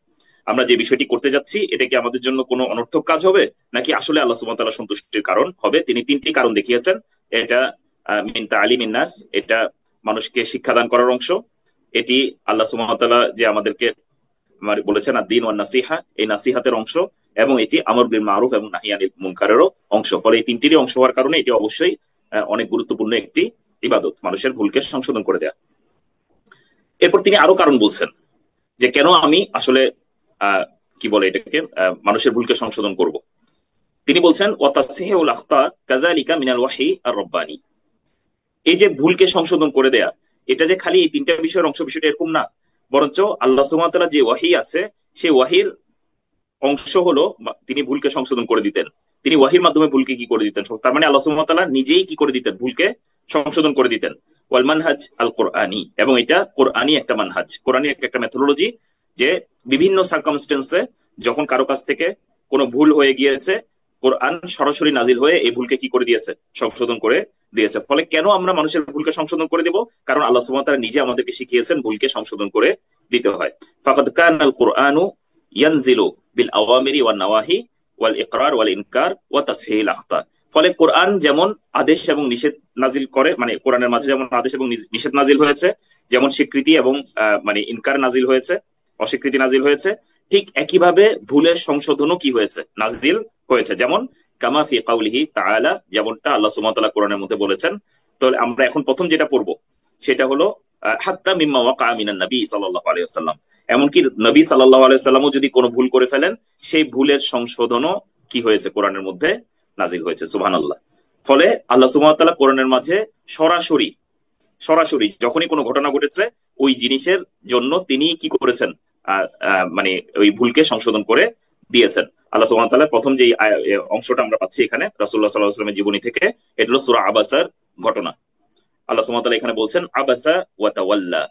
আমরা যে বিষয়টি করতে যাচ্ছি এটা কি আমাদের জন্য কোনো অনর্থক কাজ হবে নাকি আসলে আল্লাহ সুবহানাহু ওয়া তাআলার সন্তুষ্টির কারণ হবে। তিনি 3টি কারণ দেখিয়েছেন। এটা মিন তালিমিন নাস, এটা মানুষকে শিক্ষাদান করার অংশ, এটি আল্লাহ সুবহানাহু ওয়া তাআলা যে আমাদেরকে বলেছেন আদ-দীন ওয়ান নাসিহা, এই নাসিহাতের অংশ, এবং এটি আমর বিল মারুফ এবং নাহি আনিল মুনকারেরও অংশ। ফলে এই 3টিরই অংশ হওয়ার কারণে এটি অবশ্যই অনেক গুরুত্বপূর্ণ একটি ইবাদত, মানুষের ভুলকে সংশোধন করে দেয়া। এরপর তিনি আরো কারণ বলছেন যে কেন আমি আসলে কি বলে এটাকে মানুষের ভুলকে সংশোধন করব। তিনি বলছেন ওয়া তাসহিহুল আখতা কাযালিকা মিনাল ওয়াহি আর রব্বানি। এই যে ভুলকে সংশোধন করে দেয়া, এটা যে খালি এই 3টা বিষয়ের অংশ, বিষয়টা এরকম না, বরঞ্চ আল্লাহ সুবহানাহু ওয়া তাআলা যে ওয়াহি আছে সেই ওয়াহির অংশ হলো তিনি ভুলকে সংশোধন করে দিতেন। তিনি ওয়াহির মাধ্যমে ভুলকে কি করে দিতেন, তার মানে আল্লাহ সুবহানাহু ওয়া তাআলা নিজেই কি করে দিতেন, ভুলকে সংশোধন করে দিতেন। ওয়াল মানহাজ আল কোরআনী, এবং এটা কোরআনী একটা মানহাজ, কোরআনী একটা মেথোডোলজি, যে বিভিন্ন সার্কামস্টেন্সে যখন কারো কাছ থেকে কোনো ভুল হয়ে গিয়েছে, কোরআন সরাসরি নাজিল হয়ে এই ভুলকে কি করে দিয়েছে, সংশোধন করে দিয়েছে। ফলে কেন আমরা মানুষের ভুলকে সংশোধন করে দিব, কারণ আল্লাহ সুবহানাহু ওয়া তাআলা নিজে আমাদেরকে শিখিয়েছেন ভুলকে সংশোধন করে দিতে হয়। ফাকাদ কানাল কুরআনু ইয়ানজিলু বিল আওয়ামিরি ওয়ান নাওয়াহি ওয়াল ইকরার ওয়াল ইনকার ওয়া তাসহিল আখতা। ফলে কোরআন যেমন আদেশ এবং নিষেধ নাজিল করে, মানে কোরআনের মাঝে যেমন আদেশ এবং নিষেধ নাজিল হয়েছে, যেমন স্বীকৃতি এবং মানে ইনকার নাজিল হয়েছে, অস্বীকৃতি নাজিল হয়েছে, ঠিক একইভাবে ভুলের সংশোধনও কি হয়েছে, নাজিল হয়েছে। যেমন কামা ফি কাউলিহি তাআলা, যেমনটা আল্লাহ সুবহানাহু ওয়া তাআলা কোরআনের মধ্যে বলেছেন। তো আমরা এখন প্রথম যেটা পড়বো সেটা হলো হাত্তা মিম্মা ওয়াকা মিনান নবী সাল্লাল্লাহু আলাইহি ওয়াসাল্লাম, এমনকি নবী সাল্লাল্লাহু আলাইহি ওয়াসাল্লামও যদি কোনো ভুল করে ফেলেন, সেই ভুলের সংশোধনও কি হয়েছে, কোরআনের মধ্যে নাজিল হয়েছে। সুবহানাল্লাহ। ফলে আল্লাহ সুবহানাহু ওয়া তাআলা কোরআনের মাঝে সরাসরি সরাসরি যখনই কোনো ঘটনা ঘটেছে ওই জিনিসের জন্য তিনি কি করেছেন, মানে ওই ভুলকে সংশোধন করে দিয়েছেন। আল্লাহ সুবহানাহু ওয়া তাআলা প্রথম যে অংশটা আমরা পাচ্ছি এখানে রাসূলুল্লাহ সাল্লাল্লাহু আলাইহি ওয়াসাল্লামের জীবনী থেকে, এটা হলো সূরা আবাসার ঘটনা। আল্লাহ সুবহানাহু ওয়া তাআলা এখানে বলছেন আবাসা ওয়া তাওয়াল্লা,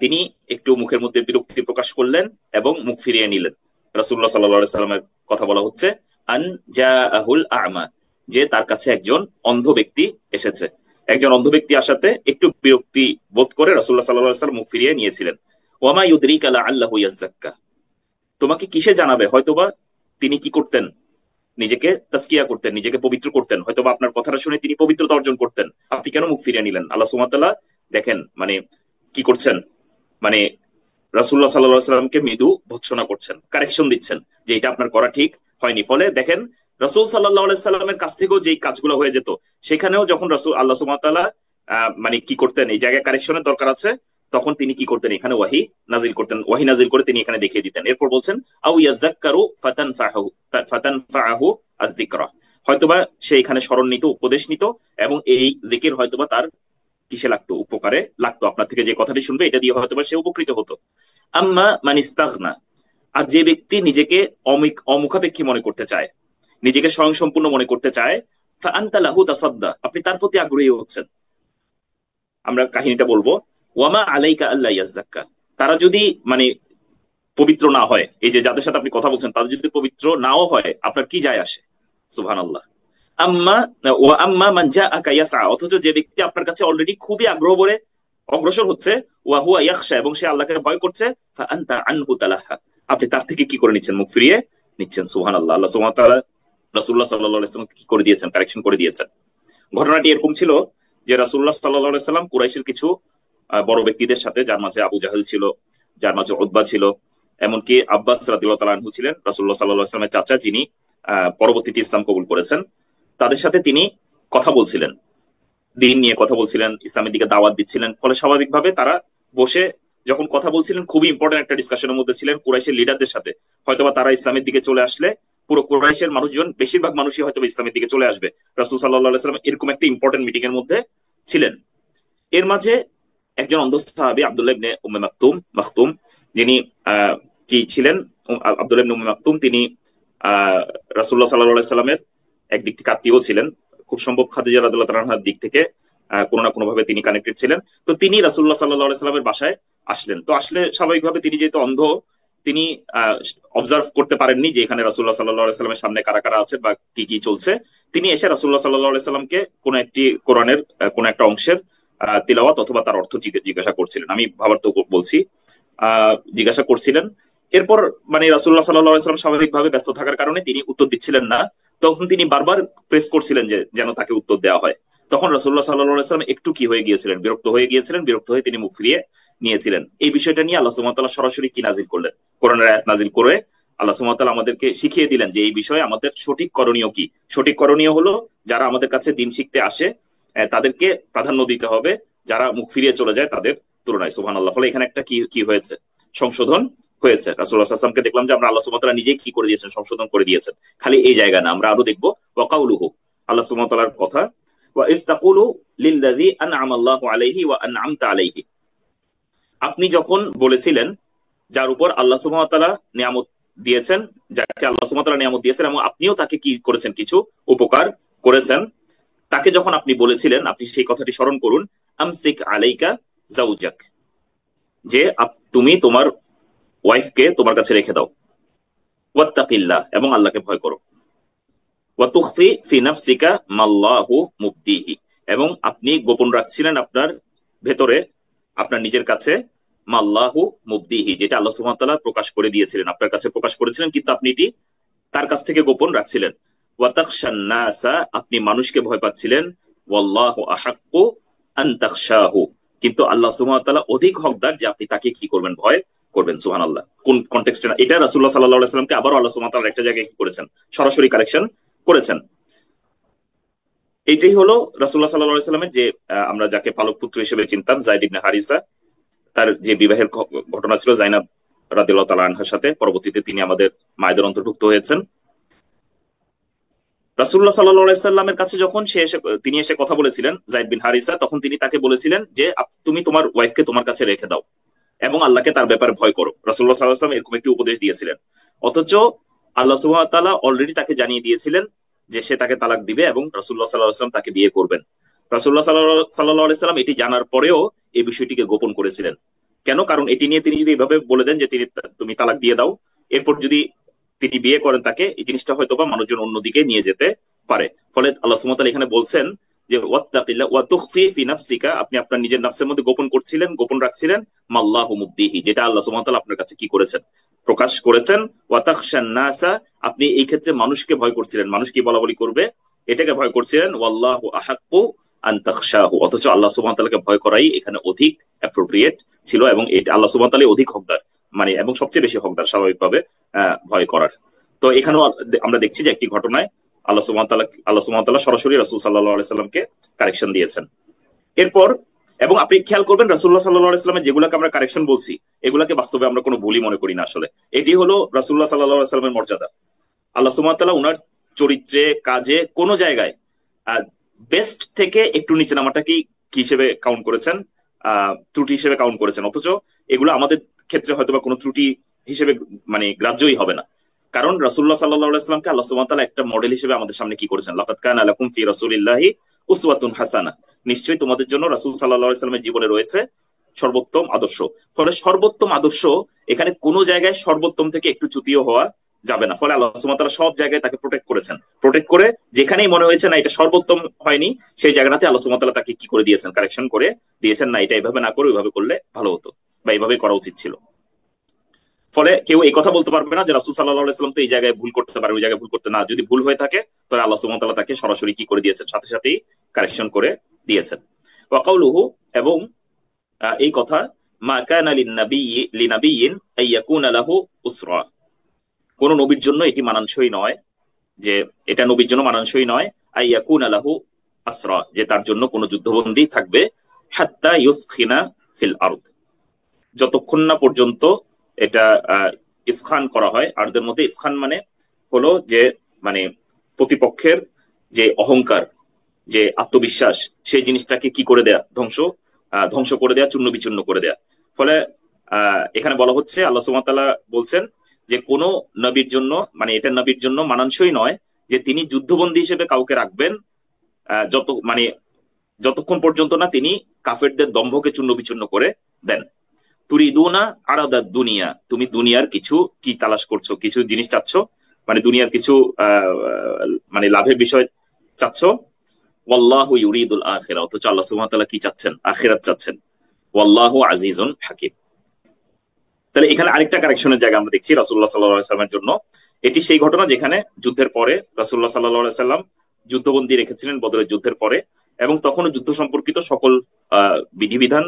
তিনি একটু মুখের মধ্যে বিরক্তি প্রকাশ করলেন এবং মুখ ফিরিয়ে নিলেন। রাসূলুল্লাহ সাল্লাল্লাহু আলাইহি ওয়াসাল্লামের কথা বলা হচ্ছে, আন জাআহুল আ'মা, যে তার কাছে একজন অন্ধ ব্যক্তি এসেছে। একজন অন্ধ ব্যক্তি আসাতে একটু বিরক্তি বোধ করে রাসূলুল্লাহ সাল্লাল্লাহু আলাইহি ওয়াসাল্লাম মুখ ফিরিয়ে নিয়েছিলেন। ওয়ামা ইউদরিকা লাআল্লাহু ইয়াযাক্কা, তোমাকে কিসে জানাবে, হয়তোবা তিনি কি করতেন, নিজেকে তাসকিয়া করতেন, নিজেকে পবিত্র করতেন, হয়তোবা আপনার কথাটা শুনে তিনি পবিত্রতা অর্জন করতেন, আপনি কেন মুখ ফিরিয়ে নিলেন। আল্লাহ সুবহানাহু ওয়া তাআলা দেখেন মানে কি করছেন, মানে রাসূলুল্লাহ সাল্লাল্লাহু আলাইহি ওয়াসাল্লামকে মৃদু ভৎসনা করছেন, কারেকশন দিচ্ছেন যে এটা আপনার করা ঠিক হয়নি। ফলে দেখেন রাসূল সাল্লাল্লাহু আলাইহি ওয়াসাল্লামের কাছ থেকেও যেই কাজগুলো হয়ে যেত, সেখানেও যখন রাসূল আল্লাহ সুবহানাহু ওয়া তাআলা মানে কি করতেন, এই জায়গায় কারেকশনের দরকার আছে, তখন তিনি কি করতেন, এখানে ওয়াহি নাজিল করতেন, ওয়াহি নাজিল করে তিনি এখানে দেখিয়ে দিতেন। এরপর বলছেন আউ ইয়াযাক্কারু ফাতানফাহু আয-যিকরা, হয়তোবা সে এখানে স্মরণ নিত, উপদেশ নিত, এবং এই জিকির হয়তোবা তার কিসে লাগতো, উপকারে লাগতো। আপনার থেকে যে কথাটি শুনবে এটা দিয়ে হয়তোবা সে উপকৃত হতো। আম্মা মান ইস্তাগনা, আর যে ব্যক্তি নিজেকে অমুখাপেক্ষী মনে করতে চায়, নিজেকে স্বয়ংসম্পূর্ণ মনে করতে চায়, ফাআনতা লাহু তাসাদ্দা, আপনি তার প্রতি আগ্রহী হচ্ছেন। আমরা কাহিনীটা বলবো। ওয়ামা আলাইকা আল্লা ইয়াযাক্কা, তারা যদি মানে পবিত্র না হয়, এই যে যাদের সাথে আপনি কথা বলছেন তাদের যদি পবিত্র নাও হয়, আপনার কি যায় আসে। সুবহানাল্লাহ। আম্মা মান জাআকা ইয়াসআ, অথচ যে ব্যক্তি আপনার কাছে অলরেডি খুবই আগ্রহ ভরে অগ্রসর হচ্ছে, ওয়া হুয়া ইয়াখশা, এবং সে আল্লাহকে ভয় করছে, ফাআনতা আনহু তালাহা, আপনি তার থেকে কি করে নিচ্ছেন, মুখ ফিরিয়ে নিচ্ছেন। সুবহানাল্লাহ। আল্লাহ সুবহানাহু ওয়া তাআলা রাসূলুল্লাহ সাল্লাল্লাহু আলাইহি ওয়াসাল্লাম কি করে দিয়েছেন, কারেকশন করে দিয়েছেন। ঘটনাটি এরকম ছিল যে রাসূলুল্লাহ সাল্লাল্লাহু আলাইহি সাল্লাম কুরাইশের কিছু বড় ব্যক্তিদের সাথে, যার মাঝে আবু জাহেল ছিল, যার মাঝে উতবা ছিল, এমনকি আব্বাস রাদিয়াল্লাহু তাআলা আনহু ছিলেন, রাসূলুল্লাহ সাল্লাল্লাহু আলাইহি ওয়াসাল্লামের চাচা, যিনি পরবর্তীতে ইসলাম কবুল করেছেন। তাদের সাথে তিনি কথা বলছিলেন, দিন নিয়ে কথা বলছিলেন, ইসলামের দিকে দাওয়াত দিচ্ছিলেন। ফলে স্বাভাবিকভাবে তারা বসে যখন কথা বলছিলেন, খুবই ইম্পর্টেন্ট একটা ডিসকাশনের মধ্যে ছিলেন কুরাইশের লিডারদের সাথে। হয়তোবা তারা ইসলামের দিকে চলে আসলে পুরো কুরাইশের মানুষজন, বেশিরভাগ মানুষই হয়তো ইসলামের দিকে চলে আসবে। রাসূল সাল্লাল্লাহু আলাইহি ওয়াসাল্লাম এরকম একটা ইম্পর্টেন্ট মিটিং এর মধ্যে ছিলেন। এর মাঝে একজন অন্ধ সাহাবী আব্দুল্লাহ ইবনে উম্মে মাকতুম, যিনি কি ছিলেন, আব্দুল্লাহ ইবনে উম্মে মাকতুম, তিনি রাসূলুল্লাহ সাল্লাল্লাহু আলাইহি সাল্লামের একদিক থেকে আত্মীয় ছিলেন। খুব সম্ভব খাদিজা রাদিয়াল্লাহু তাআলার দিক থেকে কোনো না কোনো ভাবে তিনি কানেক্টেড ছিলেন। তো তিনি রাসূলুল্লাহ সাল্লাল্লাহু আলাইহি সাল্লামের বাসায় আসলেন। তো আসলে স্বাভাবিকভাবে তিনি যেহেতু অন্ধ, তিনি অবজার্ভ করতে পারেননি যে এখানে রাসূলুল্লাহ সাল্লাল্লাহু আলাইহি সাল্লামের সামনে কারা কারা আছে বা কি কি চলছে। তিনি এসে রাসূলুল্লাহ সাল্লাল্লাহু আলাইহি সাল্লামকে কোন একটি কোরআনের কোন একটা অংশের তিলাওয়াত অথবা তার অর্থ জিজ্ঞাসা করছিলেন। আমি ভাবার তো বলছি, জিজ্ঞাসা করছিলেন। এরপর মানে রাসূলুল্লাহ সাল্লাল্লাহু আলাইহি সাল্লাম স্বাভাবিকভাবে ব্যস্ত থাকার কারণে তিনি উত্তর দিচ্ছিলেন না। তখন তিনি বারবার প্রেস করছিলেন যে যেন তাকে উত্তর দেওয়া হয়। তখন রাসূলুল্লাহ সাল্লাল্লাহু আলাইহি সাল্লাম একটু কি হয়ে গিয়েছিলেন, বিরক্ত হয়ে গিয়েছিলেন। বিরক্ত হয়ে তিনি মুখ ফিরিয়ে নিয়েছিলেন। এই বিষয়টা নিয়ে আল্লাহ সুবহানাহু ওয়া তাআলা সরাসরি কি নাজিল করলেন, কোরআনের আয়াত নাজিল করে আল্লাহ সুবহানাহু ওয়া তাআলা আমাদেরকে শিখিয়ে দিলেন যে এই বিষয়ে আমাদের সঠিক করণীয় কি। সঠিক করণীয় হলো, যারা আমাদের কাছে দিন শিখতে আসে তাদেরকে প্রাধান্য দিতে হবে, যারা মুখ ফিরিয়ে চলে যায় তাদের তুলনায়। সুবহানাল্লাহ। ফলে এখানে একটা কি কি হয়েছে, সংশোধন হয়েছে। রাসূলুল্লাহ সাল্লাল্লাহু আলাইহি ওয়াসাল্লামকে দেখলাম যে আমরা আল্লাহ সুবহানাহু ওয়া তাআলা নিজেই কি করে দিয়েছেন, সংশোধন করে দিয়েছেন। খালি এই জায়গা না, আমরা আরো দেখবো ওয়া কাউলুহু, আল্লাহ সুবহানাহু ওয়া তাআলার কথা, ওয়া ইয তাকুলু লিল্লাযী আন'আমা আল্লাহু আলাইহি ওয়া আন'আমতা আলাইহি। আপনি যখন বলেছিলেন যার উপর আল্লাহ সুবহানাহু ওয়া তাআলা নিয়ামত দিয়েছেন, যাকে আল্লাহ সুবহানাহু ওয়া তাআলা নিয়ামত দিয়েছেন এবং আপনিও তাকে কি করেছেন, কিছু উপকার করেছেন, তাকে যখন আপনি বলেছিলেন, আপনি সেই কথাটি স্মরণ করুন, আমসিক আলাইকা জাওজাক, যে তুমি তোমার ওয়াইফকে তোমার কাছে রেখে দাও, ওয়াত্তাকিল্লাহ, এবং আল্লাহকে ভয় করো, ওয়া তুখফি ফি নাফসিকা মাল্লাহু মুবদিহি, এবং আপনি গোপন রাখছিলেন আপনার ভেতরে, আপনার নিজের কাছে, মাল্লাহু মুবদিহি, যেটা আল্লাহ সুবহানাহু ওয়া তাআলা প্রকাশ করে দিয়েছিলেন, আপনার কাছে প্রকাশ করেছিলেন, কিন্তু আপনি এটি তার কাছ থেকে গোপন রাখছিলেন। ওয়া তাখশান নাসা, আপনি মানুষকে ভয় পাচ্ছিলেন, ওয়াল্লাহু আহাক্কু আন তাখশাহু, কিন্তু আল্লাহ সুবহানাহু ওয়া তাআলা অধিক হকদার যে আপনি তাকে কি করবেন, ভয় করবেন। সুবহানাল্লাহ। কোন কনটেক্সটে না, এটা রাসূলুল্লাহ সাল্লাল্লাহু আলাইহি ওয়াসাল্লামকে আবারও আল্লাহ সুবহানাহু ওয়া তাআলা একটা জায়গায় কি করেছেন, সরাসরি কারেকশন করেছেন। এইটাই হলো রাসূলুল্লাহ সাল্লাল্লাহু আলাইহি ওয়াসাল্লামের যে আমরা যাকে পালক পুত্র হিসেবে চিনতাম, যায়েদ ইবনে হারিসা, তার যে বিবাহের ঘটনা ছিল জাইনাব রাদিয়াল্লাহু তাআলা আনহার সাথে। পরবর্তীতে তিনি আমাদের মায়েদের অন্তর্ভুক্ত হয়েছেন। রাসূলুল্লাহ সাল্লাল্লাহু আলাইহি সাল্লামের কাছে যখন তিনি এসে কথা বলেছিলেন, যায়েদ বিন হারিসা, তখন তিনি তাকে বলেছিলেন যে তুমি তোমার ওয়াইফকে তোমার কাছে রেখে দাও এবং আল্লাহকে তার ব্যাপারে ভয় করো। রাসূলুল্লাহ সাল্লাল্লাহু আলাইহি ওয়াসাল্লাম এরকম একটি উপদেশ দিয়েছিলেন। অথচ আল্লাহ সুবহানাহু ওয়া তাআলা অলরেডি তাকে জানিয়ে দিয়েছিলেন যে সে তাকে তালাক দিবে এবং রাসূলুল্লাহ সাল্লাল্লাহু আলাইহি ওয়াসাল্লাম তাকে বিয়ে করবেন। রাসূলুল্লাহ সাল্লাল্লাহু আলাইহি ওয়াসাল্লাম এটি জানার পরেও এই বিষয়টিকে গোপন করেছিলেন। কেন? কারণ এটি নিয়ে তিনি যদি এভাবে বলে দেন যে তুমি তালাক দিয়ে দাও, এরপর যদি তিনি বিয়ে করেন তাকে, এই জিনিসটা হয়তো বা মানুষজন অন্যদিকে নিয়ে যেতে পারে। ফলে আল্লাহ সুবহানাহু ওয়া তাআলা এখানে বলছেন যে ওয়াত্তাকিল্লাহ ওয়া তুখফি ফি নাফসিকা, আপনি আপনার নিজের নফসের মধ্যে গোপন করছিলেন, গোপন রাখছিলেন, মাল্লাহু মুবদিহি, যেটা আল্লাহ সুবহানাহু ওয়া তাআলা আপনার কাছে কি করেছেন, প্রকাশ করেছেন। ওয়া তাখশান নাসা, আপনি এই ক্ষেত্রে মানুষকে ভয় করছিলেন, মানুষ কি বলাবলি করবে এটাকে ভয় করছিলেন। ওয়াল্লাহু আহাক্কু আন তাখশাহু, অথচ আল্লাহ সুবহানাহু ওয়া তাআলাকে ভয় করাই এখানে অধিক অ্যাপ্রোপ্রিয়েট ছিল, এবং এটা আল্লাহ সুবহানাহু ওয়া তাআলা অধিক হকদার, মানে এবং সবচেয়ে বেশি হকদার স্বাভাবিকভাবে ভয় করার। তো এখানেও আমরা দেখছি যে একটি ঘটনায় আল্লাহ সুবহানাহু ওয়া তাআলা সরাসরি রাসূল সাল্লাল্লাহু আলাইহি সাল্লামকে কারেকশন দিয়েছেন। এরপর এবং আপনি খেয়াল করবেন রাসূলুল্লাহ সাল্লাল্লাহু আলাইহি সাল্লামের যেগুলোকে আমরা কারেকশন বলছি, এগুলাকে বাস্তবে আমরা কোনো ভুলই মনে করি না। আসলে এটি হলো রাসূলুল্লাহ সাল্লাল্লাহু আলাইহি সাল্লামের মর্যাদা। আল্লাহ সুবহানাহু ওয়া তাআলা উনার চরিত্রে, কাজে, কোন জায়গায় বেস্ট থেকে একটু নিচে নামাটাকেই কি হিসেবে কাউন্ট করেছেন, ত্রুটি হিসেবে কাউন্ট করেছেন। অথচ এগুলো আমাদের ক্ষেত্রে হয়তোবা কোনো ত্রুটি হিসেবে মানে গ্রাহ্যই হবে না। কারণ রাসূলুল্লাহ সাল্লাল্লাহু আলাইহি ওয়াসাল্লামকে আল্লাহ সুবহানাহু ওয়া তাআলা একটা মডেল হিসেবে আমাদের সামনে কি করেছেন, লাকাদ কানা লাকুম ফি রাসূলিল্লাহি উসওয়াতুন হাসানাহ, নিশ্চয়ই তোমাদের জন্য রাসূল সাল্লাল্লাহু আলাইহি ওয়াসাল্লামের জীবনে রয়েছে সর্বোত্তম আদর্শ। ফলে সর্বোত্তম আদর্শ, এখানে কোনো জায়গায় সর্বোত্তম থেকে একটু চ্যুতিও হওয়া যাবে না। ফলে আল্লাহ সুবহানাহু ওয়া তাআলা সব জায়গায় তাকে প্রোটেক্ট করেছেন। প্রোটেক্ট করে যেখানেই মনে হয়েছে না এটা সর্বোত্তম হয়নি, সেই জায়গাটাতে আল্লাহ সুবহানাহু ওয়া তাআলা তাকে কি করে দিয়েছেন, কারেকশন করে দিয়েছেন, না এটা এইভাবে না করে ওইভাবে করলে ভালো হতো বা এইভাবে করা উচিত ছিল। ফলে কেউ এই কথা বলতে পারবে না যে রাসূল সাল্লাল্লাহু আলাইহি ওয়াসাল্লাম তো এই জায়গায় ভুল করতে পারে, ওই জায়গায় ভুল করতে না। যদি ভুল হয়ে থাকে তাহলে আল্লাহ সুবহানাহু ওয়া তাআলা তাকে সরাসরি কি করে দিয়েছেন, সাথে সাথেই কারেকশন করে দিয়েছেন। ওয়া কাউলুহু, এবং এই কথা, মা কানা লিনাবিয়্যিন আইয়াকুনা লাহু উসরা, কোন নবীর জন্য এটি মানানসই নয়, যে এটা নবীর জন্য মানানসই নয়, আইয়াকুনা লাহু আসরা, যে তার জন্য কোনো যুদ্ধবন্দী থাকবে, হাত্তা ইউসখিনা ফিল আরদ, যতক্ষণ না পর্যন্ত এটা ইসখান করা হয়। আরদের মধ্যে ইসখান মানে হলো যে, মানে প্রতিপক্ষের যে অহংকার, যে আত্মবিশ্বাস, সেই জিনিসটাকে কি করে দেয়া, ধ্বংস করে দেয়া, চূর্ণ বিচূর্ণ করে দেয়া। ফলে এখানে বলা হচ্ছে, আল্লাহ সুবহানাহু ওয়া তাআলা বলছেন যে কোন নবীর জন্য, মানে এটা নবীর জন্য মানানসই নয় যে তিনি যুদ্ধবন্দী হিসেবে কাউকে রাখবেন, মানে যতক্ষণ পর্যন্ত না তিনি কাফেরদের দম্ভকে চূর্ণ বিচূর্ণ করে দেন। তুরিদুনা আরাদা দুনিয়া, তুমি দুনিয়ার কিছু কি তালাশ করছো, কিছু জিনিস চাচ্ছ, মানে দুনিয়ার কিছু আহ মানে লাভের বিষয় চাচ্ছ। ওয়াল্লাহু ইউরিদুল আখিরা, অথচ আল্লাহ সুবহানাহু ওয়া তাআলা কি চাচ্ছেন, আখিরাত চাচ্ছেন। ওয়াল্লাহু আজিজুন হাকিম। তাহলে এখানে আরেকটা কারেকশনের জায়গা আমরা দেখছি রাসূলুল্লাহ সাল্লাল্লাহু আলাইহি সাল্লামের জন্য। এটি সেই ঘটনা যেখানে যুদ্ধের পরে রাসূলুল্লাহ সাল্লাল্লাহু আলাইহি সাল্লাম যুদ্ধবন্দী রেখেছিলেন বদরের যুদ্ধের পরে, এবং তখনও যুদ্ধ সম্পর্কিত সকল বিধিবিধান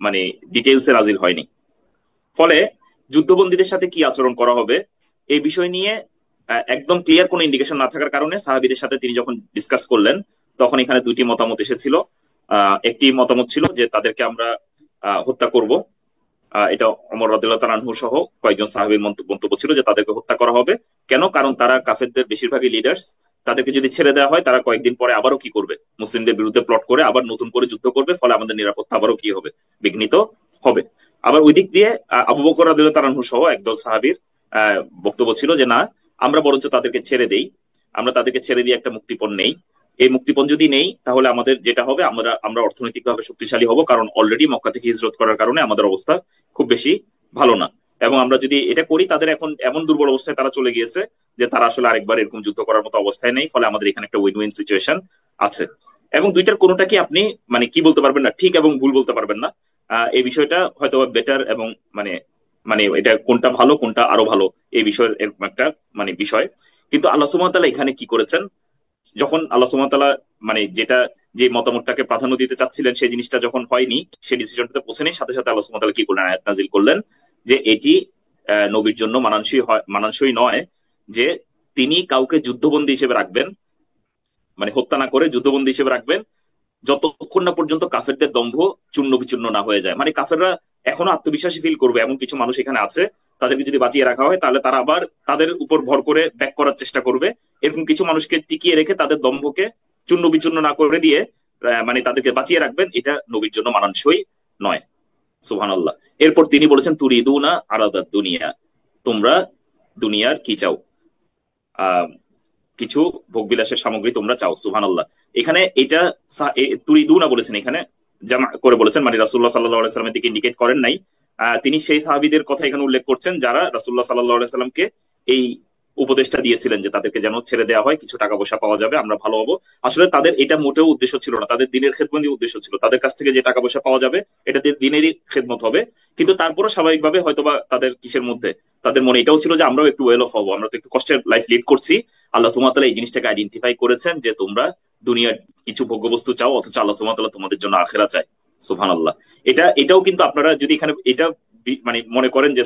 মানে ডিটেইলসে নাজিল হয়নি। ফলে যুদ্ধবন্দীদের সাথে কি আচরণ করা হবে এই বিষয় নিয়ে একদম ক্লিয়ার কোনো ইন্ডিকেশন না থাকার কারণে সাহাবীদের সাথে তিনি যখন ডিসকাস করলেন, তখন এখানে দুইটি মতামত এসেছিল। একটি মতামত ছিল যে তাদেরকে আমরা হত্যা করব, এটা ওমর রাদিয়াল্লাহু তাআলা আনহু সহ কয়েকজন সাহাবীর মন্তব্য ছিল যে তাদেরকে হত্যা করা হবে। কেন? কারণ তারা কাফেরদের বেশিরভাগই লিডার্স, তাদেরকে যদি ছেড়ে দেওয়া হয় তারা কয়েকদিন পরে আবারও কি করবে, মুসলিমদের বিরুদ্ধে প্লট করে আবার নতুন করে যুদ্ধ করবে, ফলে আমাদের নিরাপত্তা আবারও কি হবে, বিঘ্নিত হবে। আবার ওই দিক দিয়ে আবু বকর রাদিয়াল্লাহু তাআলা আনহু সহ একদল সাহাবীর বক্তব্য ছিল যে না, আমরা বরঞ্চ তাদেরকে ছেড়ে দেই, আমরা তাদেরকে ছেড়ে দিয়ে একটা মুক্তিপণ নেই। এই মুক্তিপণ যদি নেই তাহলে আমাদের যেটা হবে, আমরা আমরা অর্থনৈতিকভাবে শক্তিশালী হব, কারণ অলরেডি মক্কা থেকে হিজরত করার কারণে আমাদের অবস্থা খুব বেশি ভালো না। এবং আমরা যদি এটা করি, তাদের এখন এমন দুর্বল অবস্থায় তারা চলে গিয়েছে যে তারা আসলে আরেকবার এরকম যুদ্ধ করার মতো অবস্থায় নেই। ফলে আমাদের এখানে একটা উইন উইন সিচুয়েশন আছে। এবং দুইটার কোনোটা কি আপনি মানে কি বলতে পারবেন না, ঠিক এবং ভুল বলতে পারবেন না। এই বিষয়টা হয়তো বেটার, এবং মানে মানে এটা কোনটা ভালো কোনটা আরো ভালো, এই বিষয়ের এরকম একটা মানে বিষয়। কিন্তু আল্লাহ সুবহানাহু ওয়া তাআলা এখানে কি করেছেন, যখন আল্লাহ সুবহানাহু ওয়া তাআলা মানে যেটা, যে মতামতটাকে প্রাধান্য দিতে চাচ্ছিলেন সেই জিনিসটা যখন হয়নি, সেই ডিসিশনটাতে পৌঁছেনি, সাথে সাথে আল্লাহ সুবহানাহু ওয়া তাআলা কি করলেন, আয়াত নাযিল করলেন যে এটি নবীর জন্য মানানসই নয় যে তিনি কাউকে যুদ্ধবন্দী হিসেবে রাখবেন, মানে হত্যা না করে যুদ্ধবন্দী হিসেবে রাখবেন, যতক্ষণ না পর্যন্ত কাফেরদের দম্ভ চূর্ণ বিচূর্ণ না হয়ে যায়। মানে কাফেররা এখনো আত্মবিশ্বাসী ফিল করবে, এমন কিছু মানুষ এখানে আছে, তাদেরকে যদি বাঁচিয়ে রাখা হয় তাহলে তারা আবার তাদের উপর ভর করে ব্যাক করার চেষ্টা করবে। এরকম কিছু মানুষকে টিকিয়ে রেখে তাদের দম্ভকে চূর্ণ বিচূর্ণ না করে দিয়ে মানে তাদেরকে বাঁচিয়ে রাখবেন, এটা নবীর জন্য মানানসই নয়। সুবহানাল্লাহ। এরপর তিনি বলেছেন, তুরিদুনা আরাদাদ দুনিয়া, তোমরা দুনিয়ার কি চাও, আহ কিছু ভোগবিলাসের সামগ্রী তোমরা চাও। সুবহানাল্লাহ। এখানে এটা তুরিদুনা বলেছেন, এখানে জামা করে বলেছেন, মানে রাসূলুল্লাহ সাল্লাল্লাহু আলাইহি সাল্লামের দিকে ইন্ডিকেট করেন নাই। তিনি সেই সাহাবীদের কথা এখানে উল্লেখ করছেন যারা রাসূলুল্লাহ সাল্লাল্লাহু আলাইহি সাল্লামকে এই উপদেশটা দিয়েছিলেন যে তাদেরকে যেন ছেড়ে দেওয়া হয়, কিছু টাকা পয়সা পাওয়া যাবে, আমরা ভালো হবো। আসলে তাদের এটা মোটেও উদ্দেশ্য ছিল না, তাদের দিনের খেদমতই উদ্দেশ্য ছিল, তাদের কাছ থেকে যে টাকা পয়সা পাওয়া যাবে এটা দিয়ে দিনেরই খেদমত হবে। কিন্তু তারপরও স্বাভাবিকভাবে হয়তোবা তাদের কিসের মধ্যে, তাদের মনে এটাও ছিল যে আমরাও একটু ওয়েল অফ হবো, আমরা তো একটু কষ্টের লাইফ লিড করছি। আল্লাহ সুবহানাহু ওয়া তাআলা এই জিনিসটাকে আইডেন্টিফাই করেছেন যে তোমরা দুনিয়ার কিছু ভোগ্যবস্তু চাও, অথচ আল্লাহ সুবহানাহু ওয়া তাআলা তোমাদের জন্য আখিরাত চায়। সুবহানাল্লাহ। এটাও কিন্তু আপনারা যদি এখানে এটা মানে মনে করেন যে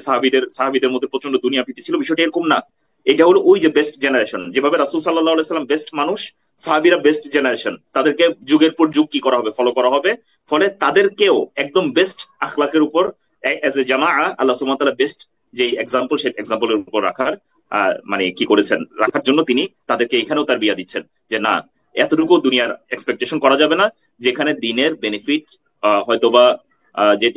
সাহাবীদের মধ্যে প্রচন্ড দুনিয়া প্রীতি ছিল, বিষয়টা এরকম না। এটা হলো ওই যে বেস্ট জেনারেশন, যেভাবে রাসূল সাল্লাল্লাহু আলাইহি সাল্লাম বেস্ট মানুষ, সাহাবীরা বেস্ট জেনারেশন, তাদেরকে যুগের পর যুগ কি করা হবে, ফলো করা হবে। ফলে তাদেরকেও একদম বেস্ট আখলাকের উপর এজ এ জামাআ আল্লাহ সুবহানাহু ওয়া তাআলা বেস্ট যে এক্সাম্পল, সেই এক্সাম্পলের উপর রাখার মানে কি করেছেন, রাখার জন্য তিনি তাদেরকে এখানেও তার বিয়া দিচ্ছেন যে না, এতটুকু দুনিয়ার এক্সপেকটেশন করা যাবে না, যেখানে দিনের বেনিফিট হয়তোবা যে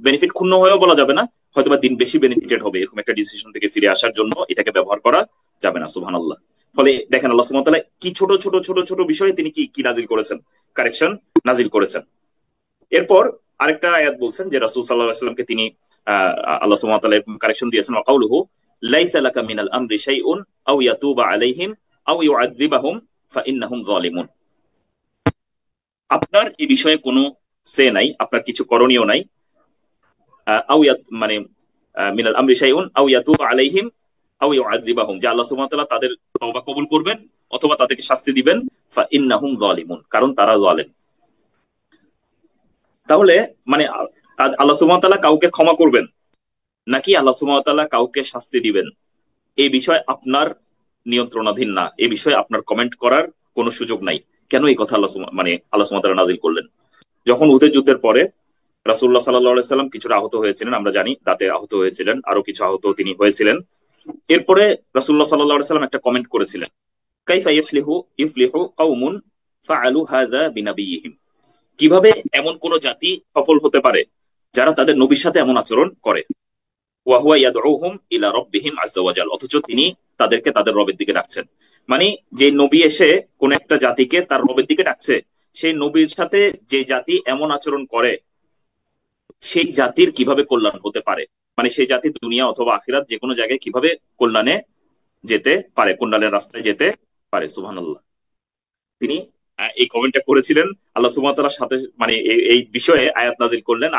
বেনিফিট ক্ষুণ্ণ হয়েও বলা যাবে না, হয়তোবা দিন বেশি বেনিফিটেড হবে, এরকম একটা ডিসিশন থেকে ফিরে আসার জন্য এটাকে ব্যবহার করা যাবে না। সুবহানাল্লাহ। ফলে দেখেন আল্লাহ সুবহানাহু ওয়া তাআলা কি ছোট ছোট ছোট ছোট বিষয়ে তিনি কি কি নাজিল করেছেন, কারেকশন নাজিল করেছেন। এরপর আরেকটা আয়াত বলছেন যে রাসূল সাল্লাল্লাহু আলাইহি ওয়াসাল্লামকে তিনি আল্লাহ সুবহানাহু ওয়া তাআলা এরকম কারেকশন দিয়েছেন, ওয়া কাউলুহু লাইসা লাকা মিনাল আমরি শাইউন আও ইয়াতুবা আলাইহিম আও ইউআযযিবাহুম ফাইন্নাহুম যালিমুন, আপনার এই বিষয়ে কোনো সে নাই, আপনার কিছু করণীয় নাই। আউ মানে মিনাল আমরি শাইউন আও ইয়াতুবা আলাইহিম আও ইউআযযিবাহুম, যে আল্লাহ সুবহানাহু ওয়া তাআলা তাদের তওবা কবুল করবেন অথবা তাদেরকে শাস্তি দিবেন, ফা ইন্নাহুম যালিমুন, কারণ তারা জালেম। তাহলে মানে আল্লাহ সুবহানাহু ওয়া তাআলা কাউকে ক্ষমা করবেন নাকি আল্লাহ সুবহানাহু ওয়া তাআলা কাউকে শাস্তি দিবেন, এই বিষয় আপনার নিয়ন্ত্রণাধীন না, এই বিষয়ে আপনার কমেন্ট করার কোনো সুযোগ নাই। কেন এই কথা মানে আল্লাহ সুবহানাহু ওয়া তাআলা নাজিল করলেন? যখন উহুদের যুদ্ধের পরে রাসূলুল্লাহ সাল্লাল্লাহু আলাইহি সাল্লাম কিছুটা আহত হয়েছিলেন, আমরা জানি দাঁতে আহত হয়েছিলেন, আরো কিছু আহত তিনি হয়েছিলেন। এরপরে রাসূলুল্লাহ সাল্লাল্লাহু আলাইহি সাল্লাম একটা কমেন্ট করেছিলেন, কাইফা ইফলিহু কাউমুন ফাআলু হাযা বিনাবিয়িহিম, কিভাবে এমন কোন জাতি সফল হতে পারে যারা তাদের নবীর সাথে এমন আচরণ করে। ওয়া হুয়া ইয়াদউহুম ইলা রাব্বিহিম আযজা ওয়া জাল, অথচ তিনি তাদেরকে তাদের রবের দিকে ডাকছেন। মানে যে নবী এসে কোন একটা জাতিকে তার রবের দিকে ডাকছে, সেই নবীর সাথে যে জাতি এমন আচরণ করে সেই জাতির কিভাবে কল্যাণ হতে পারে, মানে সেই জাতি দুনিয়া অথবা আখিরাত যে কোনো জায়গায় কিভাবে কল্যাণে যেতে পারে, কল্যাণের রাস্তায় যেতে পারে। সুবহানাল্লাহ। তিনি এই কমেন্টটা করেছিলেন। আল্লাহ সুবহানাহু ওয়া তাআলার সাথে মানে এই বিষয়ে আয়াত নাজিল করলেন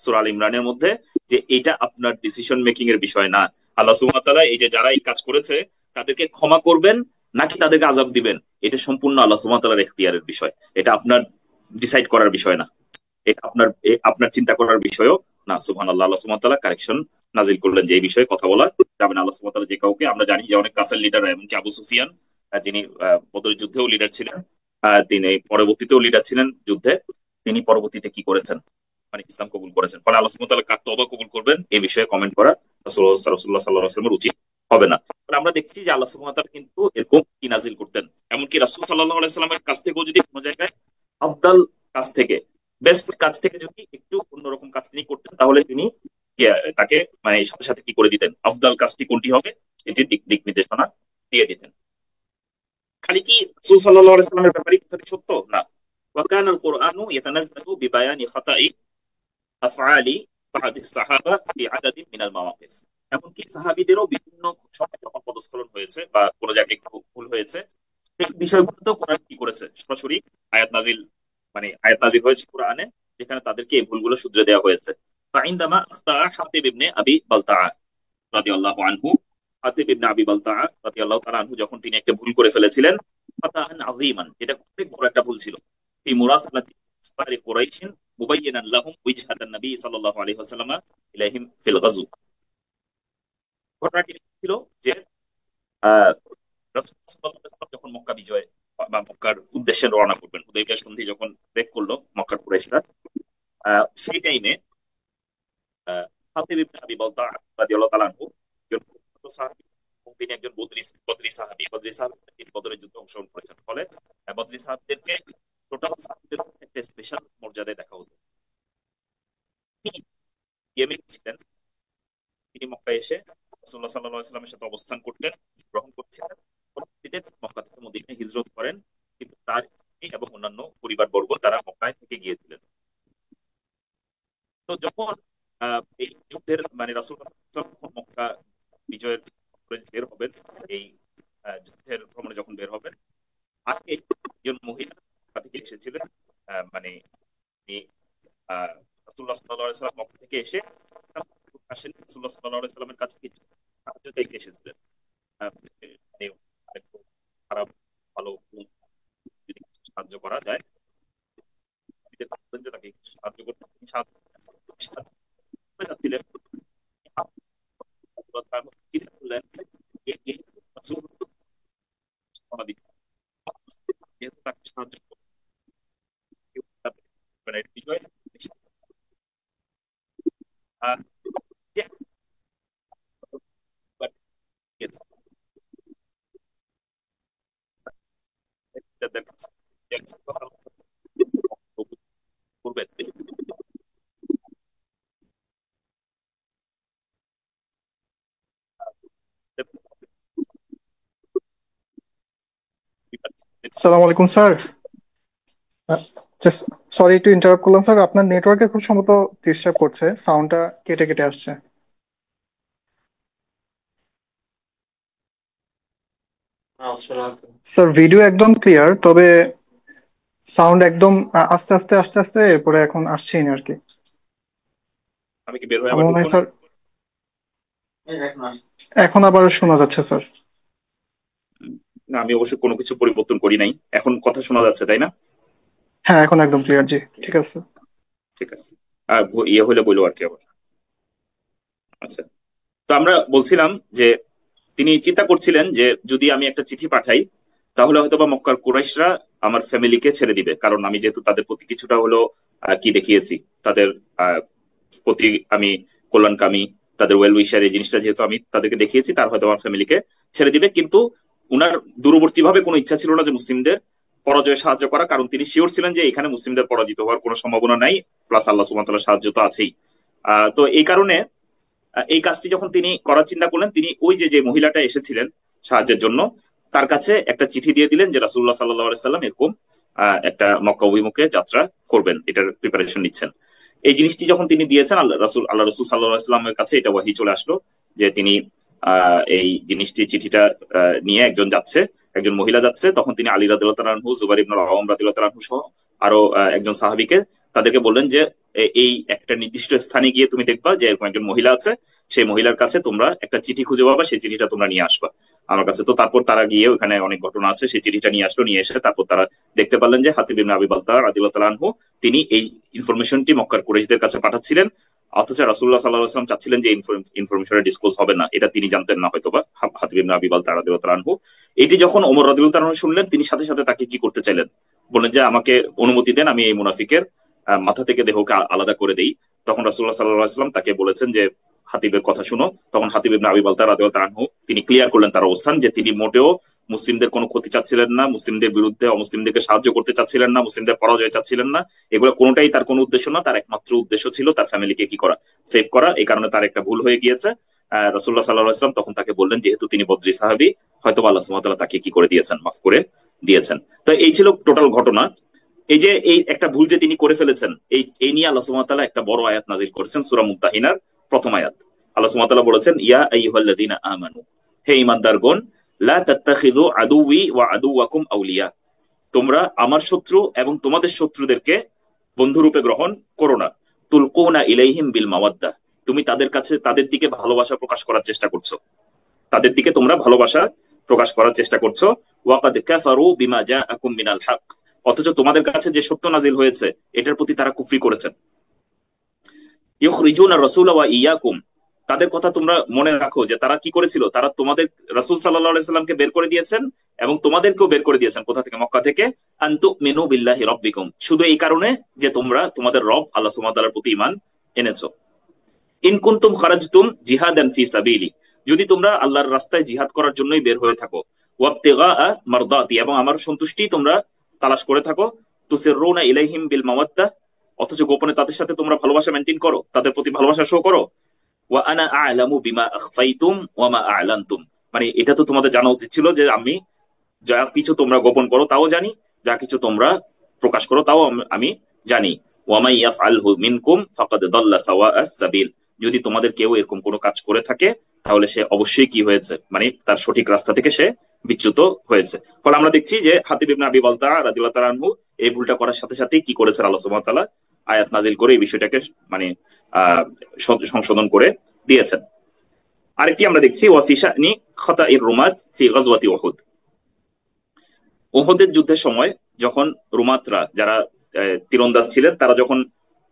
সূরা আল ইমরানের মধ্যে, যে এটা আপনার ডিসিশন মেকিং এর বিষয় না। আল্লাহ সুবহানাহু ওয়া তাআলা এই যে যারা এই কাজ করেছে তাদেরকে ক্ষমা করবেন নাকি তাদেরকে আযাব দিবেন, এটা সম্পূর্ণ আল্লাহ সুবহানাহু ওয়া তাআলার এখতিয়ারের বিষয়, এটা আপনার ডিসাইড করার বিষয় না, এটা আপনার চিন্তা করার বিষয়ও না। সুবহানাল্লাহ। আল্লাহ সুবহানাহু ওয়া তাআলা কারেকশন নাজিল করলেন যে এই বিষয়ে কথা বলা যাবে না। আল্লাহ সুবহানাহু ওয়া তাআলা যে কাউকে, আমরা জানি যে অনেক কাফের লিডার, এমনকি আবু সুফিয়ান যিনি বদরের যুদ্ধেও লিডার ছিলেন, তিনি পরবর্তীতেও লিডার ছিলেন যুদ্ধে, তিনি পরবর্তীতে কি করেছেন, মানে ইসলাম কবুল করেছেন। ফলে আল্লাহ সুবহানাহু ওয়া তাআলা কার তওবা কবুল করবেন এই বিষয়ে কমেন্ট করা রাসূলুল্লাহ সাল্লাল্লাহু আলাইহি ওয়াসাল্লামের উচিত হবে না। ফলে আমরা দেখছি যে আল্লাহ সুবহানাহু ওয়া তাআলা কিন্তু এরকম কি নাজিল করতেন, এমনকি রাসূল সাল্লাল্লাহু আলাইহি ওয়াসাল্লামের কাছ থেকেও যদি কোনো জায়গায় আফদাল কাজ থেকে, বেস্ট কাজ থেকে যদি একটু অন্যরকম কাজ তিনি করতেন, তাহলে তিনি তাকে মানে সাথে সাথে কি করে দিতেন, আফদাল কাজটি কোনটি হবে এটির দিক দিক নির্দেশনা দিয়ে দিতেন। খালি কি রাসূল সাল্লাল্লাহু আলাইহি ওয়াসাল্লামের ব্যাপারে কথাটি সত্য না, ওয়া কানা আল কুরআনু ইয়াতানাজ্জালু বিবায়ানি খাতাই আফআলি বা'দি সাহাবা ফি আদাদিন মিনাল মাওয়াকিফ, এমনকি সাহাবীদেরও বিভিন্ন সময় যখন পদস্খলন হয়েছে বা কোনো জায়গায় একটু ভুল হয়েছে, সেই বিষয়গুলোতেও কোরআন কি করেছে, সরাসরি আয়াত নাজিল মানে আয়াত নাজিল হয়েছে কোরআনে, যেখানে তাদেরকে এই ভুলগুলো শুধরে দেওয়া হয়েছে। ফাইন্দামা আখতা হাতিব ইবনে আবি বালতাআ রাদিয়াল্লাহু আনহু, হাতিব ইবনে আবি বালতাআ রাদিয়াল্লাহু তাআলা আনহু যখন তিনি একটা ভুল করে ফেলেছিলেন, ফাতাহান আযীমান, যেটা অনেক বড় একটা ভুল ছিল, ফি মুরাসালাতি কুফারি কুরাইশ মুবায়্যিনান লাহুম ওয়াজহাতান নবী সাল্লাল্লাহু আলাইহি ওয়াসাল্লাম ইলাইহিম ফিল গাজু। ঘটনাটি ছিল যে আহ রাসূলুল্লাহ সাল্লাল্লাহু আলাইহি ওয়াসাল্লাম যখন মক্কা বিজয় বা মক্কার উদ্দেশ্যে রওনা করবেন, হুদায়বিয়া সন্ধি যখন ব্রেক করলো মক্কার কুরাইশরা, সেই টাইমে হাতিব ইবনে আবি বালতাআ রাদিয়াল্লাহু তাআলা আনহু একজন প্রখ্যাত সাহাবী, এবং তিনি একজন বদরি সাহাবী। বদরি সাহাবী তিনি বদরের যুদ্ধে অংশগ্রহণ করেছেন। ফলে বদরি সাহাবীদেরকে টোটাল সাহাবীদের একটা স্পেশাল মর্যাদায় দেখা হতো। তিনি ইয়েমেনে ছিলেন, তিনি মক্কায় এসে রাসূলুল্লাহ সাল্লাল্লাহু আলাইহি ওয়াসাল্লামের সাথে অবস্থান করতেন, গ্রহণ করছিলেন। পরবর্তীতে মক্কা থেকে মদিনায় হিজরত করেন, কিন্তু তার স্ত্রী এবং অন্যান্য পরিবারবর্গ তারা মক্কায় থেকে গিয়েছিলেন। তো যখন এই যুদ্ধের মানে রাসূলুল্লাহ যখন মক্কা বিজয়ের বের হবেন, এই যুদ্ধের ভ্রমণে যখন বের হবেন, আগে একজন মহিলা মক্কা থেকে এসেছিলেন, মানে তিনি রাসূলুল্লাহ সাল্লাল্লাহু আলাইহি ওয়াসাল্লাম মক্কা থেকে এসে আসেন রাসূলুল্লাহ সাল্লাল্লাহু আলাইহি ওয়াসাল্লামের কাছে কিছু সাহায্য চাইতে এসেছিলেন। মানে আরেকটু খারাপ ভালো যদি কিছু সাহায্য করা যায়, তিনি ভাবলেন যে তাকে একটু সাহায্য করতে, তিনি সাহায্য করে যাচ্ছিলেন। তিনি বললেন যে যে রাসূল সমাধি, যেহেতু তাকে সাহায্য করতে মানে বিজয় যে করবেন। আসসালামু আলাইকুম sir. Just sorry to interrupt করলাম স্যার, আপনার নেটওয়ার্কে খুব সম্ভবত ডিস্টার্ব করছে, সাউন্ডটা কেটে কেটে আসছে। স্যার ভিডিও একদম ক্লিয়ার, তবে সাউন্ড একদম আস্তে আস্তে আস্তে আস্তে এরপরে এখন আসছেই না আর কি। আমি কি বের হয়ে আমার আবার মনে ঢুকবো হয় স্যার, নাকি? এখন আবার শোনা যাচ্ছে স্যার। উম, না, আমি অবশ্য কোনো কিছু পরিবর্তন করি নাই, এখন কথা শোনা যাচ্ছে তাই না? হ্যাঁ, এখন একদম ক্লিয়ার, জি ঠিক আছে। ঠিক আছে। আর ইয়ে হলে বলবো আর কি আবার। আচ্ছা, তো আমরা বলছিলাম যে তিনি চিন্তা করছিলেন যে যদি আমি একটা চিঠি পাঠাই তাহলে হয়তোবা মক্কার কুরাইশরা আমার ফ্যামিলিকে ছেড়ে দিবে, কারণ আমি যেহেতু তাদের প্রতি কিছুটা হলো কি দেখিয়েছি, তাদের আহ, প্রতি আমি কল্যাণকামী, তাদের ওয়েল উইশার, এই জিনিসটা যেহেতু আমি তাদেরকে দেখিয়েছি, তার হয়তো আমার ফ্যামিলিকে ছেড়ে দিবে। কিন্তু উনার দূরবর্তী ভাবে কোনো ইচ্ছা ছিল না যে মুসলিমদের পরাজয়ে সাহায্য করা, কারণ তিনি শিওর ছিলেন যে এখানে মুসলিমদের পরাজিত হওয়ার কোনো সম্ভাবনা নাই, প্লাস আল্লাহ সুবহানাহু ওয়া তাআলার সাহায্য তো আছেই। তো এই কারণে এই কাজটি যখন তিনি করার চিন্তা করলেন, তিনি ওই যে যে মহিলাটা এসেছিলেন সাহায্যের জন্য, তার কাছে একটা চিঠি দিয়ে দিলেন যে রাসূলুল্লাহ সাল্লাল্লাহু আলাইহি সাল্লাম এরকম একটা মক্কা অভিমুখে যাত্রা করবেন, এটার প্রিপারেশন নিচ্ছেন। এই জিনিসটি যখন তিনি দিয়েছেন, আল্লাহ রসুল সাল্লাল্লাহু আলাইহি সাল্লামের কাছে এটা ওয়াহি চলে আসলো যে তিনি এই জিনিসটি, চিঠিটা নিয়ে একজন যাচ্ছে, একজন মহিলা যাচ্ছে। তখন তিনি আলী রাদিয়াল্লাহু তাআলা আনহু, জুবাইর ইবনে আওয়াম রাদিয়াল্লাহু তাআলা আনহু সহ আরো একজন সাহাবীকে, তাদেরকে বললেন যে এই একটা নির্দিষ্ট স্থানে গিয়ে তুমি দেখবা যে এরকম একজন মহিলা আছে, সেই মহিলার কাছে তোমরা একটা চিঠি খুঁজে পাবা, সেই চিঠিটা তোমরা নিয়ে আসবা আমার কাছে। তো তারপর তারা গিয়ে, ওখানে অনেক ঘটনা আছে, সেই চিঠিটা নিয়ে আসলো, নিয়ে এসে তারপর তারা দেখতে পারলেন যে হাতিব ইবনে আবি বালতাআ রাদিয়াল্লাহু তাআলা আনহু তিনি এই ইনফরমেশনটি মক্কার কুরাইশদের কাছে পাঠাচ্ছিলেন। অথচ রাসূলুল্লাহ সাল্লাল্লাহু আলাইহি ওয়াসাল্লাম চাচ্ছিলেন যে ইনফরমেশনটা ডিসক্লোজ হবে না, এটা তিনি জানতেন না হয়তোবা, হাতিব ইবনে আবি বালতাআ রাদিয়াল্লাহু তাআলা আনহু। এটি যখন ওমর রাদিয়াল্লাহু তাআলা আনহু শুনলেন, তিনি সাথে সাথে তাকে কি করতে চাইলেন, বললেন যে আমাকে অনুমতি দেন, আমি এই মুনাফিকের মাথা থেকে দেহকে আলাদা করে দেই। তখন রাসূলুল্লাহ সাল্লাল্লাহু আলাইহি ওয়াসাল্লাম তাকে বলেছেন যে হাতিবের কথা শুনো। তখন হাতিব ইবনে আবি বালতাআ রাদিয়াল্লাহু তাআলা আনহু তিনি ক্লিয়ার করলেন তার অবস্থান, যে তিনি মোটেও মুসলিমদের কোনো ক্ষতি চাচ্ছিলেন না, মুসলিমদের বিরুদ্ধে অমুসলিমদেরকে সাহায্য করতে চাচ্ছিলেন না, মুসলিমদের পরাজয় চাচ্ছিলেন না। এগুলো কোনোটাই তার কোনো উদ্দেশ্য না, তার একমাত্র উদ্দেশ্য ছিল তার ফ্যামিলিকে কি করা, সেভ করা। এই কারণে তার একটা ভুল হয়ে গিয়েছে। রাসূলুল্লাহ সাল্লাল্লাহু আলাইহি ওয়াসাল্লাম তখন তাকে বললেন, যেহেতু তিনি বদরি সাহাবী, হয়তো আল্লাহ সুবহানাহু ওয়া তাআলা তাকে কি করে দিয়েছেন, মাফ করে দিয়েছেন। তো এই ছিল টোটাল ঘটনা। এই যে এই একটা ভুল যে তিনি করে ফেলেছেন, এই নিয়ে আল্লাহ সুবহানাহু ওয়া তাআলা একটা বড় আয়াত নাজিল করেছেন, সূরা মুমতাহিনার প্রথম আয়াত। আল্লাহ সুবহানাহু ওয়া তাআলা বলেছেন, ইয়া আইয়ুহাল্লাযীনা আমানু, হে ঈমানদারগণ, লা তাত্তাখিযু আদুওয়ি ওয়া আদুওয়াকুম আউলিয়া, তোমরা আমার শত্রু এবং তোমাদের শত্রুদেরকে বন্ধুরূপে গ্রহণ করো না। তুলকুনা ইলাইহিম বিল মাওয়াদ্দা, তুমি তাদের কাছে, তাদের দিকে ভালোবাসা প্রকাশ করার চেষ্টা করছো, তাদের দিকে তোমরা ভালোবাসা প্রকাশ করার চেষ্টা করছো। ওয়াকাদ কাফারু বিমা জাআকুম মিনাল হক, অথচ তোমাদের কাছে যে সত্য নাজিল হয়েছে এটার প্রতি তারা কুফরি করেছেন। ইউখরিজুনা রাসূলা ওয়া ইয়াকুম, তাদের কথা তোমরা মনে রাখো যে তারা কি করেছিল, তারা তোমাদের রাসূল সাল্লাল্লাহু আলাইহি সাল্লামকে বের করে দিয়েছেন এবং তোমাদেরকেও বের করে দিয়েছেন। কোথা থেকে? মক্কা থেকে। আনতু মিনু বিল্লাহি রাব্বিকুম, শুধু এই কারণে যে তোমরা তোমাদের রব আল্লাহ সুবহানাহু ওয়া তাআলার প্রতি ঈমান এনেছো। ইন কুনতুম খারাজতুম জিহাদান ফি সাবিলি, যদি তোমরা আল্লাহর রাস্তায় জিহাদ করার জন্যই বের হয়ে থাকো। ওয়াবতিগা মারদাতি, এবং আমার সন্তুষ্টি তোমরা তালাশ করে থাকো। তুসিরুনা ইলাইহিম বিল মাওয়াদ্দা, অথচ গোপনে তাদের সাথে তোমরা ভালোবাসা মেনটেন করো, তাদের প্রতি ভালোবাসা শো করো। ওয়া আনা আ'লামু বিমা আখফাইতুম ওয়া মা আ'লানতুম, মানে এটা তো তোমাদের জানা উচিত ছিল যে আমি যা কিছু তোমরা গোপন করো তাও জানি, যা কিছু তোমরা প্রকাশ করো তাও আমি জানি। ওয়ামাই ইয়াফআলহু মিনকুম ফাকাদ দাল্লা সাওয়াআস সাবিল, যদি তোমাদের কেউ এরকম কোনো কাজ করে থাকে তাহলে সে অবশ্যই কি হয়েছে, মানে তার সঠিক রাস্তা থেকে সে বিচ্যুত হয়েছে। ফলে আমরা দেখছি যে হাতিব ইবনে আবি বালতাআ রাদিয়াল্লাহু তাআলা আনহু এই ভুলটা করার সাথে সাথেই কি করেছেন, আল্লাহ সুবহানাহু ওয়া তাআলা আয়াত নাজিল করে এই বিষয়টাকে মানে আহ সংশোধন করে দিয়েছেন। আরেকটি আমরা দেখছি ওয়া ফি শা'নি খাতাইর রুমাত ফি গাজওয়াতি উহুদ, উহুদের যুদ্ধের সময় যখন রুমাতরা, যারা তীরন্দাজ ছিলেন, তারা যখন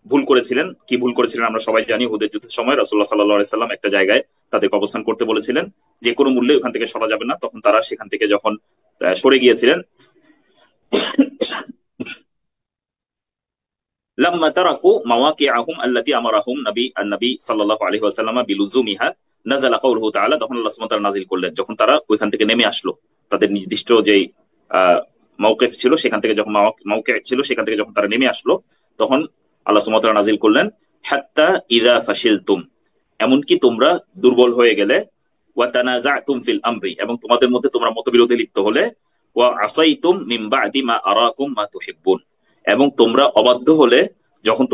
ভুল করেছিলেন, কি ভুল করেছিলেন আমরা সবাই জানি। উহুদের যুদ্ধের সময় রাসূলুল্লাহ সাল্লাল্লাহু আলাইহি সাল্লাম একটা জায়গায় তাদেরকে অবস্থান করতে বলেছিলেন, যে কোনো মূল্যে ওখান থেকে সরা যাবে না। তখন তারা সেখান থেকে যখন সরে গিয়েছিলেন, লাম্মা তারাকু মাওয়াকিআহুম আল্লাতী আমারাহুম নবী সাল্লাল্লাহু আলাইহি ওয়াসাল্লাম বিলুজুমিহা, নাযালা কাউলুহু তাআলা, তখন আল্লাহ সুবহানাহু ওয়া তাআলা নাযিল করলেন, যখন তারা ওইখান থেকে নেমে আসলো, তাদের নির্দিষ্ট যেই মাওকিফ ছিল সেখান থেকে, যখন মাওকি ছিল সেখান থেকে যখন তারা নেমে আসলো, তখন আল্লাহ সুবহানাহু ওয়া তাআলা নাযিল করলেন, হাত্তা ইযা ফাশিলতুম, এমনকি তোমরা দুর্বল হয়ে গেলে, ওয়া তানাযাতুম ফিল আমরি, এবং তোমাদের মধ্যে তোমরা মতবিরোধে লিপ্ত হলে, ওয়া আসাইতুম মিন বা'দি মা আরাকুম মা তুহিব্বুন, এবং তোমরা অবাধ্য হলে যখন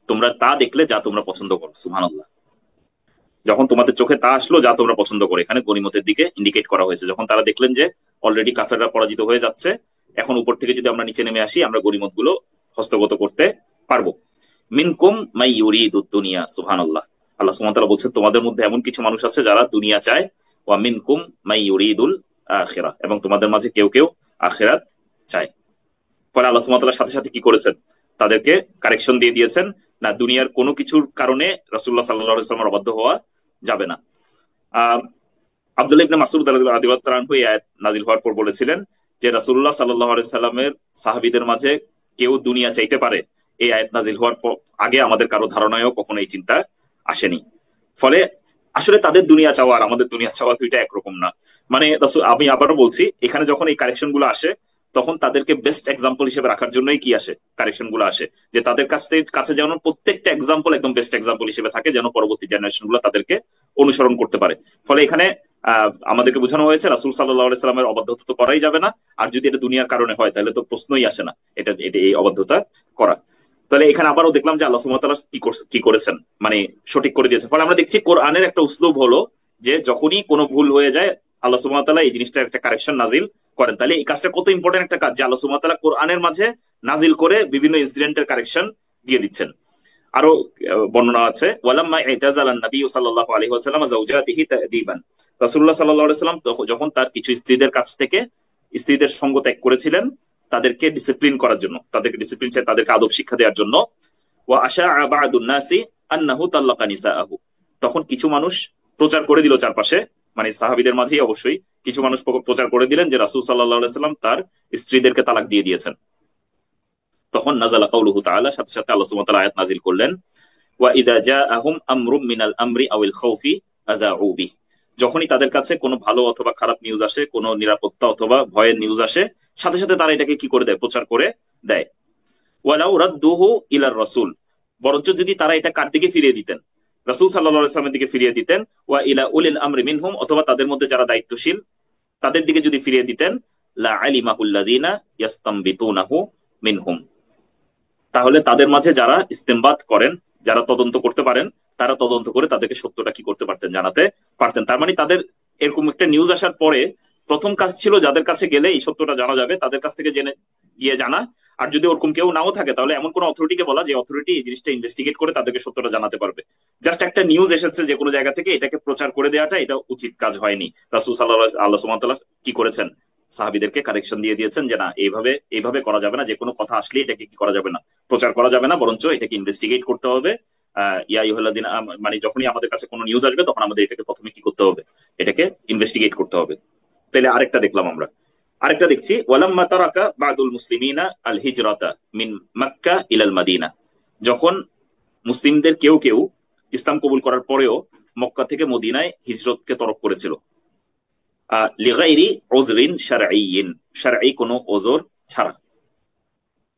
তোমরা তা দেখলে যা তোমরা পছন্দ করো। সুবহানাল্লাহ, যখন তোমাদের চোখে তা আসলো যা তোমরা পছন্দ করো, এখানে গনিমতের দিকে ইন্ডিকেট করা হয়েছে। যখন তারা দেখলেন যে অলরেডি কাফেররা পরাজিত হয়ে যাচ্ছে, এখন উপর থেকে যদি আমরা নিচে নেমে আসি আমরা গনিমত গুলো হস্তগত করতে পারবো। মিনকুম মাই ইউরিদুদ দুনিয়া, সুবহানাল্লাহ, আল্লাহ সুবহানাহু ওয়া তাআলা বলছেন তোমাদের মধ্যে এমন কিছু মানুষ আছে যারা দুনিয়া চায়, ওয়া মিনকুম মাই ইউরিদুল আখিরাহ, এবং তোমাদের মাঝে কেউ কেউ আখিরাত চায়। পরে আল্লাহ সুবহানাহু ওয়া তাআলা সাথে সাথে কি করেছেন, তাদেরকে কারেকশন দিয়ে দিয়েছেন, না দুনিয়ার কোনো কিছুর কারণে রাসূলুল্লাহ সাল্লাল্লাহু আলাইহি ওয়াসাল্লামের অবাধ্য হওয়া যাবে না। আহ আব্দুল্লাহ ইবনে মাসউদ রাদিয়াল্লাহু তাআলা আনহু এই আয়াত নাযিল হওয়ার পর বলেছিলেন যে রাসূলুল্লাহ সাল্লাল্লাহু আলাইহি সাল্লামের সাহাবীদের মাঝে কেউ দুনিয়া চাইতে পারে, এই আয়াত নাযিল হওয়ার আগে আমাদের কারো ধারণায়ও কখনো এই চিন্তা আসেনি। ফলে আসলে তাদের দুনিয়া চাওয়া আর আমাদের দুনিয়া চাওয়া দুইটা একরকম না। মানে আমি আবারও বলছি, এখানে যখন এই কারেকশন গুলো আসে তখন তাদেরকে বেস্ট এক্সাম্পল হিসেবে রাখার জন্যই কি আসে, কারেকশন গুলো আসে, যে তাদের কাছে যেন প্রত্যেকটা এক্সাম্পল একদম বেস্ট এক্সাম্পল হিসেবে থাকে, যেন পরবর্তী জেনারেশন গুলো তাদেরকে অনুসরণ করতে পারে। ফলে এখানে আমাদেরকে বোঝানো হয়েছে রাসূল সাল্লাল্লাহু আলাইহি সাল্লামের অবাধ্যতা তো করাই যাবে না, আর যদি এটা দুনিয়ার কারণে হয় তাহলে তো প্রশ্নই আসে না এটা এই অবাধ্যতা করা। তাহলে এখানে আবারও দেখলাম যে আল্লাহ সুবহানাহু ওয়া তাআলা কি করেছেন, মানে সঠিক করে দিয়েছেন। ফলে আমরা দেখছি কোরআনের একটা উসলুব হলো যে যখনই কোনো ভুল হয়ে যায় আল্লাহ সুবহানাহু ওয়া তাআলা এই জিনিসটার একটা কারেকশন নাজিল করেন। তাহলে এই কাজটা কত ইম্পর্টেন্ট একটা কাজ যে আল্লাহ সুবহানাহু ওয়া তাআলা কোরআনের মাঝে নাজিল করে বিভিন্ন ইনসিডেন্টের কারেকশন দিয়ে দিচ্ছেন। আরো বর্ণনা আছে, ওয়ালাম্মা ইতাজালান নবী সাল্লাল্লাহু আলাইহি ওয়াসাল্লাম যাওজাতিহি তাদিবান, রাসূলুল্লাহ সাল্লাল্লাহু আলাইহি ওয়াসাল্লাম যখন তার কিছু স্ত্রীদের কাছ থেকে স্ত্রীদের সঙ্গ ত্যাগ করেছিলেন তাদেরকে ডিসিপ্লিন করার জন্য, তাদেরকে ডিসিপ্লিন চাই, তাদেরকে আদব শিক্ষা দেওয়ার জন্য, ওয়া আশাআ বা'দুন নাসি আন্নাহু তাল্লাকা নিসাআহু, তখন কিছু মানুষ প্রচার করে দিল চারপাশে, মানে সাহাবীদের মাঝেই অবশ্যই কিছু মানুষ প্রচার করে দিলেন যে রাসূল সাল্লাল্লাহু আলাইহি ওয়াসাল্লাম তার স্ত্রীদেরকে তালাক দিয়ে দিয়েছেন। তখন নাযালা কাউলুহু তাআলা, সাথে সাথে আল্লাহ সুবহানাহু ওয়া তাআলা আয়াত নাযিল করলেন, ওয়া ইযা জাআহুম আমরুম মিনাল আমরি আওয়াল খাউফি আযাউ বিহি, যখনই তাদের কাছে কোনো ভালো অথবা খারাপ নিউজ আসে, কোনো নিরাপত্তা অথবা ভয়ের নিউজ আসে, সাথে সাথে তারা এটাকে কি করে দেয়, প্রচার করে দেয়। ওয়ালাউ রাদ্দুহু ইলার রাসূল, বরঞ্চ যদি তারা এটা কার দিকে ফিরিয়ে দিতেন, রাসূল সাল্লাল্লাহু আলাইহি ওয়াসাল্লামের দিকে ফিরিয়ে দিতেন, ওয়া ইলা উলিল আমরি মিনহুম, অথবা তাদের মধ্যে যারা দায়িত্বশীল তাদের দিকে যদি ফিরিয়ে দিতেন, লা আলিমাহুল্লাযিনা ইয়াস্তামবিতুনাহু মিনহুম, তাহলে তাদের মাঝে যারা ইস্তেমবাত করেন, যারা তদন্ত করতে পারেন, তারা তদন্ত করে তাদেরকে সত্যটা কি করতে পারতেন, জানাতে পারতেন। তার মানে তাদের এরকম একটা নিউজ আসার পরে প্রথম কাজ ছিল যাদের কাছে গেলে এই সত্যটা জানা যাবে তাদের কাছ থেকে জেনে গিয়ে জানা। আর যদি ওরকম কেউ নাও থাকে তাহলে এমন কোন অথরিটিকে বলা যে অথরিটি এই জিনিসটা ইনভেস্টিগেট করে তাদেরকে সত্যটা জানাতে পারবে। জাস্ট একটা নিউজ এসেছে যে কোনো জায়গা থেকে, এটাকে প্রচার করে দেওয়াটা এটা উচিত কাজ হয়নি। রাসূল সাল্লাল্লাহু আল্লাহ সুবহানাহু ওয়া তাআলা কি করেছেন, সাহাবীদেরকে কারেকশন দিয়ে দিয়েছেন যে না এইভাবে এইভাবে করা যাবে না, যে কোনো কথা আসলে এটাকে কি করা যাবে না, প্রচার করা যাবে না, বরঞ্চ এটাকে ইনভেস্টিগেট করতে হবে। ইয়া আইয়ুহাল্লাযিনা মানে যখনই আমাদের কাছে কোনো নিউজ আসবে তখন আমাদের এটাকে প্রথমে কি করতে হবে, এটাকে ইনভেস্টিগেট করতে হবে। তাহলে আরেকটা দেখলাম আমরা, আরেকটা দেখছি, ওয়ালাম্মা তারাকা বাদুল মুসলিমিনা আল হিজরাতা মিন মক্কা ইলাল মাদিনা, যখন মুসলিমদের কেউ কেউ ইসলাম কবুল করার পরেও মক্কা থেকে মদিনায় হিজরতকে তরক করেছিল, লিগাইরি উযরিন শারঈয়িন, শারঈ কোনো ওজর ছাড়া,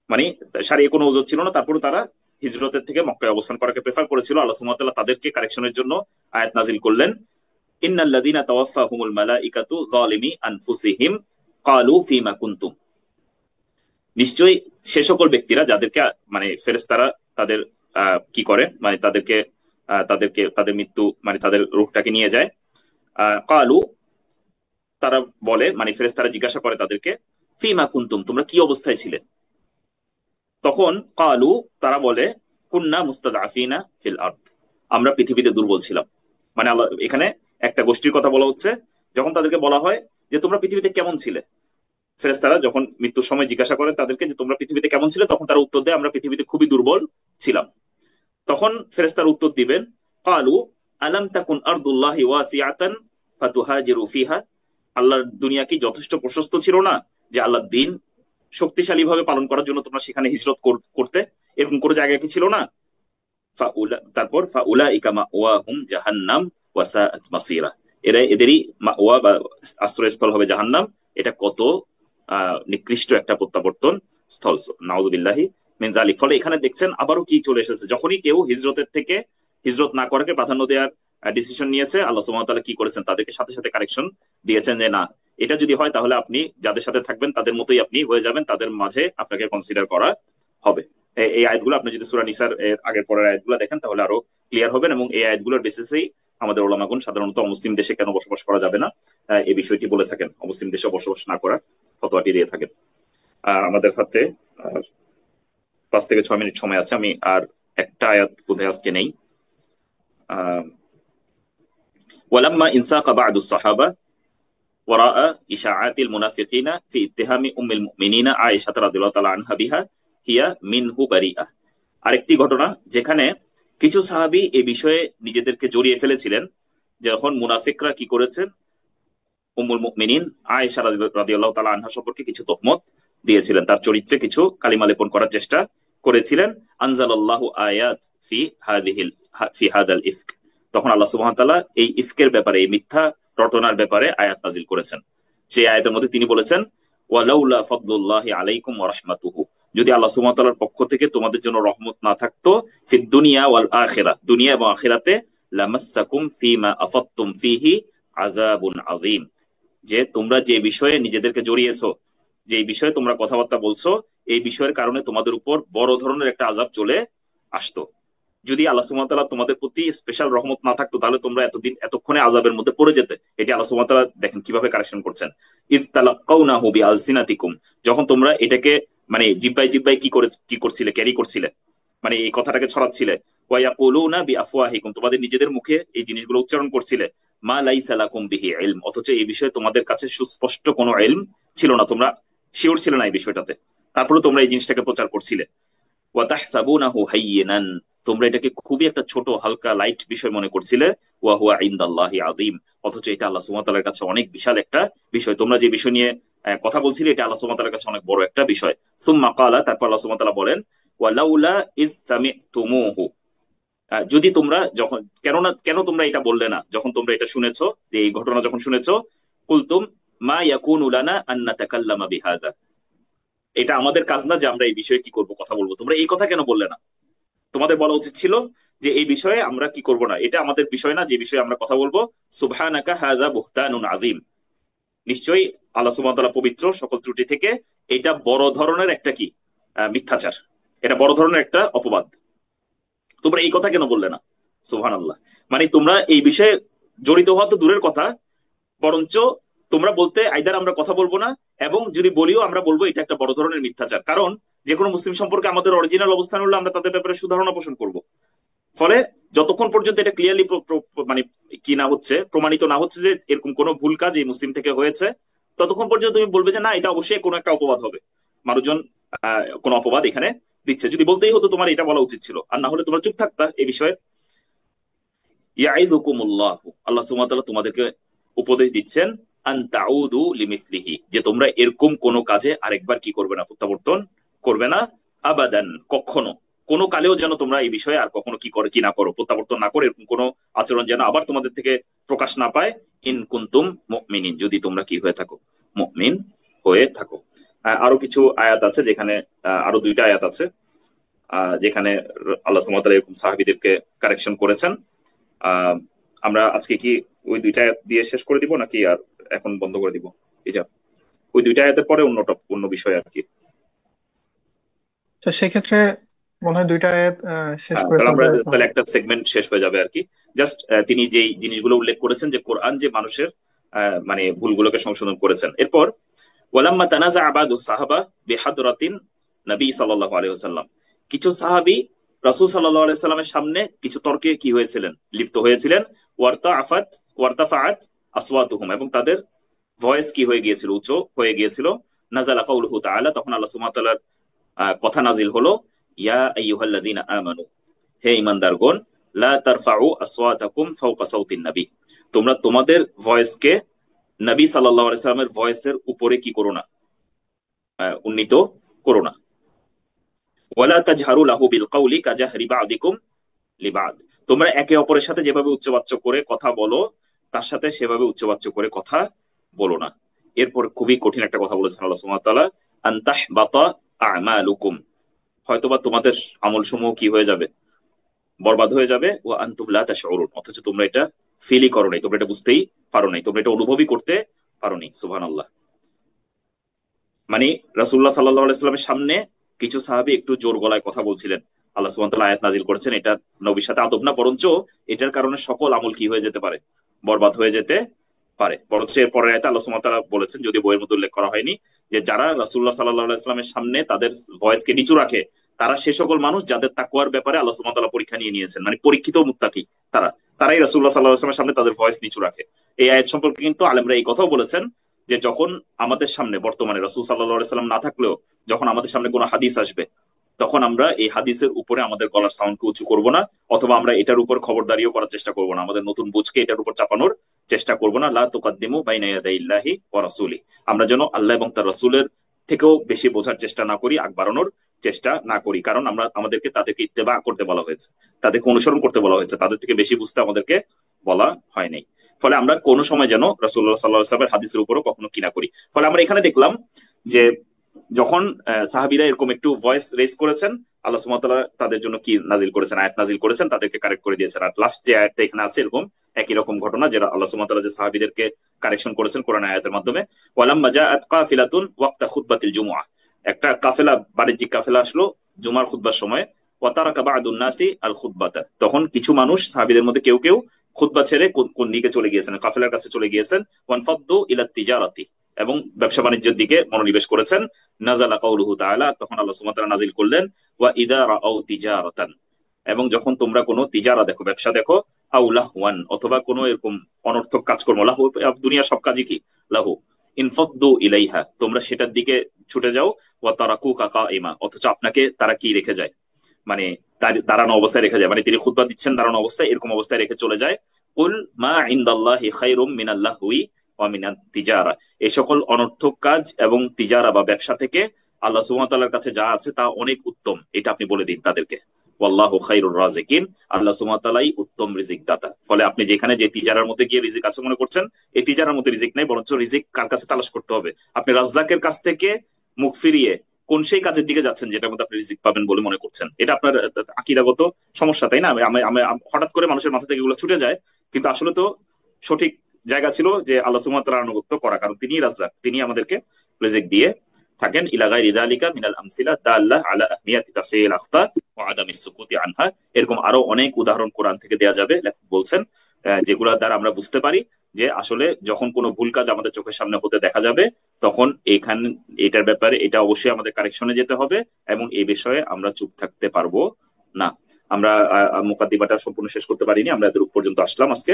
মানে শারঈ কোনো ওজর ছিল না, তারপরে তারা হিজরতের থেকে মক্কায় অবস্থান করাকে প্রেফার করেছিল। আল্লাহ সুবহানাহু ওয়া তাআলা তাদেরকে কারেকশনের জন্য আয়াত নাযিল করলেন, ইন্নাল্লাযীনা তাওয়াফাহুমুল মালাইকাতু যালিমি আনফুসিহিম ক্বালু ফীমা কুনতুম, নিশ্চয়ই সে সকল ব্যক্তিরা যাদেরকে মানে ফেরেশতারা তাদের কি করে, মানে তাদেরকে তাদের মৃত্যু মানে তাদের রূহটাকে নিয়ে যায়, ক্বালু তারা বলে, মানে ফেরেশতারা জিজ্ঞাসা করে তাদেরকে, ফীমা কুনতুম তোমরা কি অবস্থায় ছিলে, তখন ক্বালু তারা বলে, কুন্না মুস্তাদআফিনা ফিল আরদ, আমরা পৃথিবীতে দুর্বল ছিলাম। মানে আল্লাহ এখানে একটা গোষ্ঠীর কথা বলা হচ্ছে, যখন তাদেরকে বলা হয় যে তোমরা পৃথিবীতে কেমন ছিলে, ফেরেশতারা যখন মৃত্যুর সময় জিজ্ঞাসা করেন তাদেরকে যে তোমরা পৃথিবীতে কেমন ছিলে, তখন তারা উত্তর দেয় আমরা পৃথিবীতে খুবই দুর্বল ছিলাম। তখন ফেরেশতারা উত্তর দিবেন, ক্বালু আলাম তাকুন আরদুল্লাহি ওয়াসিআতান ফাতুহাজিরু ফিহা, আল্লাহর দুনিয়া কি যথেষ্ট প্রশস্ত ছিল না যে আল্লাহর দ্বীন শক্তিশালী ভাবে পালন করার জন্য তোমরা সেখানে হিজরত করতে, এরকম কোনো জায়গা কি ছিল না। তারপর ফাউলাইকা মাওয়াহুম জাহান্নাম ওয়া সাআত মাসীরা, এদেরই মাওয়া বা আশ্রয়স্থল হবে জাহান্নাম, এটা কত নিকৃষ্ট একটা প্রত্যাবর্তন স্থল, নাউযুবিল্লাহি মিন যালিক। ফলে এখানে দেখছেন আবারও কি চলে এসেছে, যখনই কেউ হিজরতের থেকে হিজরত না করাকে প্রাধান্য দেওয়ার ডিসিশন নিয়েছে, আল্লাহ সুবহানাহু ওয়া তাআলা কি করেছেন, তাদেরকে সাথে সাথে কারেকশন দিয়েছেন যে না এটা যদি হয় তাহলে আপনি যাদের সাথে থাকবেন তাদের মতোই আপনি হয়ে যাবেন, তাদের মাঝে আপনাকে কনসিডার করা হবে। এই আয়াতগুলো আপনি যদি সূরা নিসার এর আগের পরের আয়াতগুলো দেখেন তাহলে আরো ক্লিয়ার হবেন, এবং এই আয়াতগুলোর বেসিসেই আমাদের উলামাগণ সাধারণত অমুসলিম দেশে কেন বসবাস করা যাবে না এই বিষয়টি বলে থাকেন, অমুসলিম দেশে বসবাস না করার ফতোয়াটি দিয়ে থাকেন। আমাদের হাতে 5 থেকে 6 মিনিট সময় আছে, আমি আর একটা আয়াত বোধহয় আজকে নেই, ওয়ালাম্মা ইনসাকা বা'দু সাহাবা ওয়ারা'a ইশাআতিল মুনাফিকিনা ফি ইত্তিহামি উম্মিল মুমিনিনা আয়েশা রাদিয়াল্লাহু তাআলা আনহা বিহা হিয়া মিনহু বারিআহ। আরেকটি ঘটনা যেখানে কিছু সাহাবী এই বিষয়ে নিজেদেরকে জড়িয়ে ফেলেছিলেন, যখন মুনাফিকরা কি করেছেন, উম্মুল মুমিনিন আয়েশা রাদিয়াল্লাহু তাআলা আনহা সম্পর্কে কিছু তহমত দিয়েছিলেন, তার চরিত্রে কিছু কালিমা লেপন করার চেষ্টা করেছিলেন। আনজালাল্লাহু আয়াত ফি হাদাল ইফক, তখন আল্লাহ সুবহানাহু ওয়া তাআলা এই ইফকের ব্যাপারে, এই মিথ্যা রটনার ব্যাপারে আয়াত নাজিল করেছেন। সেই আয়াতের মধ্যে তিনি বলেছেন, ওয়ালাউলা ফাদলুল্লাহি আলাইকুম ওয়া রাহমাতুহু, যদি আল্লাহ সুবহানাহু ওয়া তাআলার পক্ষ থেকে তোমাদের জন্য রহমত না থাকতো, ফিদ দুনিয়া ওয়াল আখিরা, দুনিয়া এবং আখিরাতে, লামাসসাকুম ফীমা আফাদতুম ফীহি আযাবুন আযীম, যে তোমরা যে বিষয়ে নিজেদেরকে জড়িয়েছো, যে বিষয়ে তোমরা কথাবার্তা বলছো, এই বিষয়ের কারণে তোমাদের উপর বড় ধরনের একটা আযাব চলে আসতো। যদি আল্লাহ সুবহানাহু ওয়া তাআলা তোমাদের প্রতি স্পেশাল রহমত না থাকতো, তাহলে তোমরা এতক্ষণে আযাবের মধ্যে পড়ে যেতে। এটি আল্লাহ সুবহানাহু ওয়া তাআলা দেখেন কিভাবে কারেকশন করছেন। ইজ তালাক্কাউনাহু বিআলসিনাতিকুম, যখন তোমরা এটাকে মানে জিব্বাই জিব্বাই কি করছিলে, ক্যারি করছিলে, মানে এই কথাটাকে ছড়াচ্ছিলে। ওয়া ইয়াকুলুনা বিআফওয়াহিকুম, তোমাদের নিজেদের মুখে এই জিনিসগুলো উচ্চারণ করছিলে। মা লাইসা লাকুম বিহি ইলম, অথচ এই বিষয়ে তোমাদের কাছে সুস্পষ্ট কোনো ইলম ছিল না, তোমরা শিওর ছিলে না এই বিষয়টাতে, তারপরে তোমরা এই জিনিসটাকে প্রচার করছিলে। ওয়া তাহসাবুনাহু হাইয়িনান, তোমরা এটাকে খুবই একটা ছোট হালকা লাইট বিষয় মনে করছিলে। ওয়া হুয়া ইনদাল্লাহি আযীম, অথচ এটা আল্লাহ সুবহানাহু ওয়া তাআলার কাছে অনেক বিশাল একটা বিষয়। তোমরা যে বিষয় নিয়ে কথা বলছিলে, এটা আল্লাহ সুবহানাহু ওয়া তাআলার কাছে অনেক বড় একটা বিষয়। সুম্মা ক্বালা, তারপর আল্লাহ সুবহানাহু ওয়া তাআলা বলেন, ওয়ালাউলা ইজ সামি'তুমুহু, যদি তোমরা যখন, কেন তোমরা এটা বললে না যখন তোমরা এটা শুনেছো, যে এই ঘটনা যখন শুনেছো, কুলতুম মা ইয়াকুনু লানা আন নাতাকাল্লামা বিহাযা, এটা আমাদের কাজ না যে আমরা এই বিষয়ে কি করব, কথা বলবো, তোমরা এই কথা কেন বললে না? তোমাদের বলা উচিত ছিল যে এই বিষয়ে আমরা কি করব না, এটা আমাদের বিষয় না যে বিষয়ে আমরা কথা বলবো। সুবহানাকা হাযা বুহতানুন আযীম, নিশ্চয়ই আল্লাহ সুবহানাহু ওয়া তাআলা পবিত্র সকল ত্রুটি থেকে, এটা বড় ধরনের একটা কি মিথ্যাচার, এটা বড় ধরনের একটা অপবাদ, তোমরা এই কথা কেন বললে না? সুবহানাল্লাহ। মানে তোমরা এই বিষয়ে জড়িত হওয়া তো দূরের কথা, বরঞ্চ তোমরা বলতে আইদার আমরা কথা বলবো না, এবং যদি বলিও আমরা বলবো এটা একটা বড় ধরনের মিথ্যাচার। কারণ যে কোনো মুসলিম সম্পর্কে আমাদের অরিজিনাল অবস্থান হলো আমরা তাদের ব্যাপারে সুধারণা পোষণ করব। ফলে যতক্ষণ পর্যন্ত এটা ক্লিয়ারলি মানে কি না হচ্ছে, প্রমাণিত না হচ্ছে যে এরকম কোনো ভুল কাজ এই মুসলিম থেকে হয়েছে, ততক্ষণ পর্যন্ত তুমি বলবে যে না, এটা অবশ্যই কোনো একটা অপবাদ হবে, মানুষজন কোনো অপবাদ এখানে দিচ্ছে। যদি বলতেই হতো তোমার এটা বলা উচিত ছিল, আর না হলে তোমরা চুপ থাকতা এই বিষয়ে। ইয়াইযুকুমুল্লাহ, আল্লাহ সুবহানাহু ওয়া তাআলা তোমাদেরকে উপদেশ দিচ্ছেন, আন তাউদু লিমিসলিহি, যে তোমরা এরকম কোনো কাজে আরেকবার কি করবে না, প্রত্যাবর্তন করবে না। আবাদান, কখনো, কোনো কালেও যেন তোমরা এই বিষয়ে আর কখনো কি না করো, প্রত্যাবর্তন না করো, এরকম কোনো আচরণ যেন আবার তোমাদের থেকে প্রকাশ না পায়। ইন কুনতুম মুমিনিন, যদি তোমরা কি হয়ে থাকো, মুমিন হয়ে থাকো। আরো কিছু আয়াত আছে যেখানে, আরো দুইটা আয়াত আছে যেখানে আল্লাহ সুবহানাহু ওয়া তাআলা এরকম সাহাবীদেরকে কারেকশন করেছেন। আহ আমরা আজকে কি ওই দুইটা আয়াত দিয়ে শেষ করে দিব, নাকি আর এখন বন্ধ করে দিব? এই যা, ওই দুইটা আয়াতের পরে অন্য বিষয় আর কি। তো সেক্ষেত্রে মনে হয় দুইটা আয়াত শেষ করে তাহলে আমরা ফেললে ভালো তাহলে হয়। একটা সেগমেন্ট শেষ হয়ে যাবে আর কি। জাস্ট তিনি যেই জিনিসগুলো উল্লেখ করেছেন, যে কোরআন যে মানুষের মানে ভুলগুলোকে সংশোধন করেছেন। এরপর ওয়ালাম্মা তানাজা আবাদু সাহাবা বিহাদরাতিন নবী সাল্লাল্লাহু আলাইহি ওয়াসাল্লাম, কিছু সাহাবী রাসূল সাল্লাল্লাহু আলাইহি ওয়াসাল্লামের সামনে কিছু তর্কে কি হয়েছিলেন, লিপ্ত হয়েছিলেন। ওয়ারতাফাত আসওয়াতুহুম, এবং তাদের ভয়েস কি হয়ে গিয়েছিল, উঁচু হয়ে গিয়েছিল। নাযালা কাউলুহু তাআলা, তখন আল্লাহ সুবহানাহু ওয়া তাআলার কথা নাজিল হলো, ইয়া আইয়ুহাল্লাযীনা আমানু, হে ঈমানদারগণ, লা তারফাউ আসওয়াতাকুম ফাওকা সাওতিন নবী, তোমরা তোমাদের ভয়েসকে নবী সাল্লাল্লাহু আলাইহি সাল্লামের ভয়েসের উপরে কি করো না, উন্নীত করো না। ওয়ালা তাজহারু লাহু বিল কাউলি কাজাহরি বা'দিকুম লিবাদ, তোমরা একে অপরের সাথে যেভাবে উচ্চবাচ্য করে কথা বলো, তার সাথে সেভাবে উচ্চবাচ্য করে কথা বলো না। এরপর খুবই কঠিন একটা কথা বলেছেন আল্লাহ সুবহানাহু ওয়া তাআলা, আনতাহবাতা আমালুকুম, হয়তোবা তোমাদের আমল সমূহ কি হয়ে যাবে, বরবাদ হয়ে যাবে। ও আনতুম লা তাশউরুন, অথচ তোমরা এটা ফিলই করো নাই, তোমরা এটা বুঝতেই পারো নাই, তোমরা এটা অনুভবই করতে পারো নি। সুবহানাল্লাহ। মানে রাসূলুল্লাহ সাল্লাল্লাহু আলাইহি সাল্লামের সামনে কিছু সাহাবী একটু জোর গলায় কথা বলছিলেন, আল্লাহ সুবহানাহু ওয়া তাআলা আয়াত নাজিল করেছেন, এটা নবীর সাথে আদব না, বরঞ্চ এটার কারণে সকল আমল কি হয়ে যেতে পারে, বরবাদ হয়ে যেতে পারে। বরঞ্চ এর পরের আয়াতে আল্লাহ সুবহানাহু ওয়া তাআলা বলেছেন, যদি বইয়ের মধ্যে উল্লেখ করা হয়নি, যে যারা রাসূলুল্লাহ সাল্লাল্লাহু আলাইহি সাল্লামের সামনে তাদের ভয়েসকে নিচু রাখে, তারা সে সকল মানুষ যাদের তাকওয়ার ব্যাপারে আল্লাহ সুবহানাহু ওয়া তাআলা পরীক্ষা নিয়ে নিয়েছেন, মানে পরীক্ষিত মুত্তাকি তারা, তারাই রাসূলুল্লাহ সাল্লাল্লাহু আলাইহি ওয়াসাল্লামের সামনে তাদের ভয়েস নিচু রাখে। এই আয়াত সম্পর্কে কিন্তু আলেমরা এই কথাও বলেছেন যে যখন আমাদের সামনে বর্তমানে রাসূল সাল্লাল্লাহু আলাইহি সাল্লাম না থাকলেও যখন আমাদের সামনে কোনো হাদিস আসবে, তখন আমরা এই হাদিসের উপরে আমাদের গলার সাউন্ডকে উঁচু করব না, অথবা আমরা এটার উপর খবরদারিও করার চেষ্টা করব না, আমাদের নতুন বুঝকে এটার উপর চাপানোর চেষ্টা করব না। লা তুকাদ্দিমু বাইনা ইয়াদাইল্লাহি ওয়া রাসূলি, আমরা যেন আল্লাহ এবং তার রাসূলের থেকেও বেশি বোঝার চেষ্টা না করি, আগ বাড়ানোর চেষ্টা না করি, কারণ আমাদেরকে তাদেরকে ইত্তেবা করতে বলা হয়েছে, তাদেরকে অনুসরণ করতে বলা হয়েছে, তাদের থেকে বেশি বুঝতে আমাদেরকে বলা হয় নাই। ফলে আমরা কোনো সময় যেন রাসূলুল্লাহ সাল্লাল্লাহু আলাইহি ওয়াসাল্লামের হাদিসের উপরও কখনো কি না করি। ফলে আমরা এখানে দেখলাম যে যখন সাহাবীরা এরকম একটু ভয়েস রেজ করেছেন, আল্লাহ সুবহানাহু ওয়া তাআলা তাদের জন্য কি নাজিল করেছেন, আয়াত নাজিল করেছেন, তাদেরকে কারেক্ট করে দিয়েছেন। আর লাস্ট যে আয়াতটা এখানে আছে এরকম একই রকম ঘটনা, যেটা আল্লাহ সুবহানাহু ওয়া তাআলা যে সাহাবীদেরকে কারেকশন করেছেন কোরআন আয়াতের মাধ্যমে। ওয়ালাম্মা জাআত কাফিলাতুন ওয়াক্তা খুতবাতিল জুমুআহ, একটা কাফেলা, বাণিজ্যিক কাফেলা আসলো জুমার খুতবার সময়। ওয়া তারাকা বা'দুন নাসি আল খুতবাতা, তখন কিছু মানুষ সাহাবীদের মধ্যে কেউ কেউ খুতবা ছেড়ে কোন কোন দিকে চলে গিয়েছেন, কাফেলার কাছে চলে গিয়েছেন। ওয়ানফাদ্দু ইলা তিজারাতি, এবং ব্যবসা বাণিজ্যের দিকে মনোনিবেশ করেছেন। নাযালা কাউলুহু তাআলা, তখন আল্লাহ সুবহানাহু ওয়া তাআলা নাযিল করলেন ওয়া ইযা রাআউ তিজারাতান, এবং যখন তোমরা কোনো তিজারা দেখো, ব্যবসা দেখো, আও লাহওয়ান, অথবা কোনো এরকম অনর্থক কাজকর্ম, লাহু দুনিয়ার সব কাজই কি লাহু, ইনফাদ্দু ইলাইহা, তোমরা সেটার দিকে ছুটে যাও। ওয়া তারাকুকা কাইমা, অথচ আপনাকে তারা কি রেখে যায়, মানে দাঁড়ানো অবস্থায় রেখে যায়, মানে তিনি খুতবা দিচ্ছেন দাঁড়ানো অবস্থায়, এরকম অবস্থায় রেখে চলে যায়। কুল মা ইনদাল্লাহি খায়রুম মিনাল লাহউই ওয়া মিনাত তিজারা, এই সকল অনর্থক কাজ এবং তিজারা বা ব্যবসা থেকে আল্লাহ সুবহানাহু ওয়া তাআলার কাছে যা আছে তা অনেক উত্তম, এটা আপনি বলে দিন তাদেরকে। ওয়াল্লাহু খায়রুর রাজিকিন, আল্লাহ সুবহানাহু ওয়া তাআলাই উত্তম রিজিক দাতা। ফলে আপনি যেখানে যে তিজারার মধ্যে গিয়ে রিজিক আছে মনে করছেন, এই তিজারার মধ্যে রিজিক নাই, বরঞ্চ রিজিক কার কাছে তালাশ করতে হবে, আপনি রাজ্জাকের কাছ থেকে মুখ ফিরিয়ে কোন সেই কাজের দিকে যাচ্ছেন যেটার মধ্যে আপনি রিজিক পাবেন বলে মনে করছেন। এটা আপনার আকীদাগত সমস্যা, তাই না? হঠাৎ করে মানুষের মাথা থেকে এগুলো ছুটে যায়, কিন্তু আসলে তো সঠিক জায়গা ছিল যে আল্লাহ সুবহানাহু ওয়া তাআলার আনুগত্য করা, কারণ তিনি রাজ্জাক, তিনি আমাদেরকে রিজিক দিয়ে থাকেন। ইলা গায়রি যালিকা মিনাল আমসিলা দাল্লা আলা আহমিয়াতি তাসহিল আখতা ওয়া আদামিস সুকুতি আনহা, এরকম আরো অনেক উদাহরণ কোরআন থেকে দেয়া যাবে, লেখক বলছেন, যেগুলোর দ্বারা আমরা বুঝতে পারি যে আসলে যখন কোনো ভুল কাজ আমাদের চোখের সামনে হতে দেখা যাবে, তখন এটার ব্যাপারে এটা অবশ্যই আমাদের কারেকশনে যেতে হবে, এবং এই বিষয়ে আমরা চুপ থাকতে পারবো না। আমরা মুকাদ্দিমাটা সম্পূর্ণ শেষ করতে পারিনি, আমরা এত পর্যন্ত আসলাম আজকে।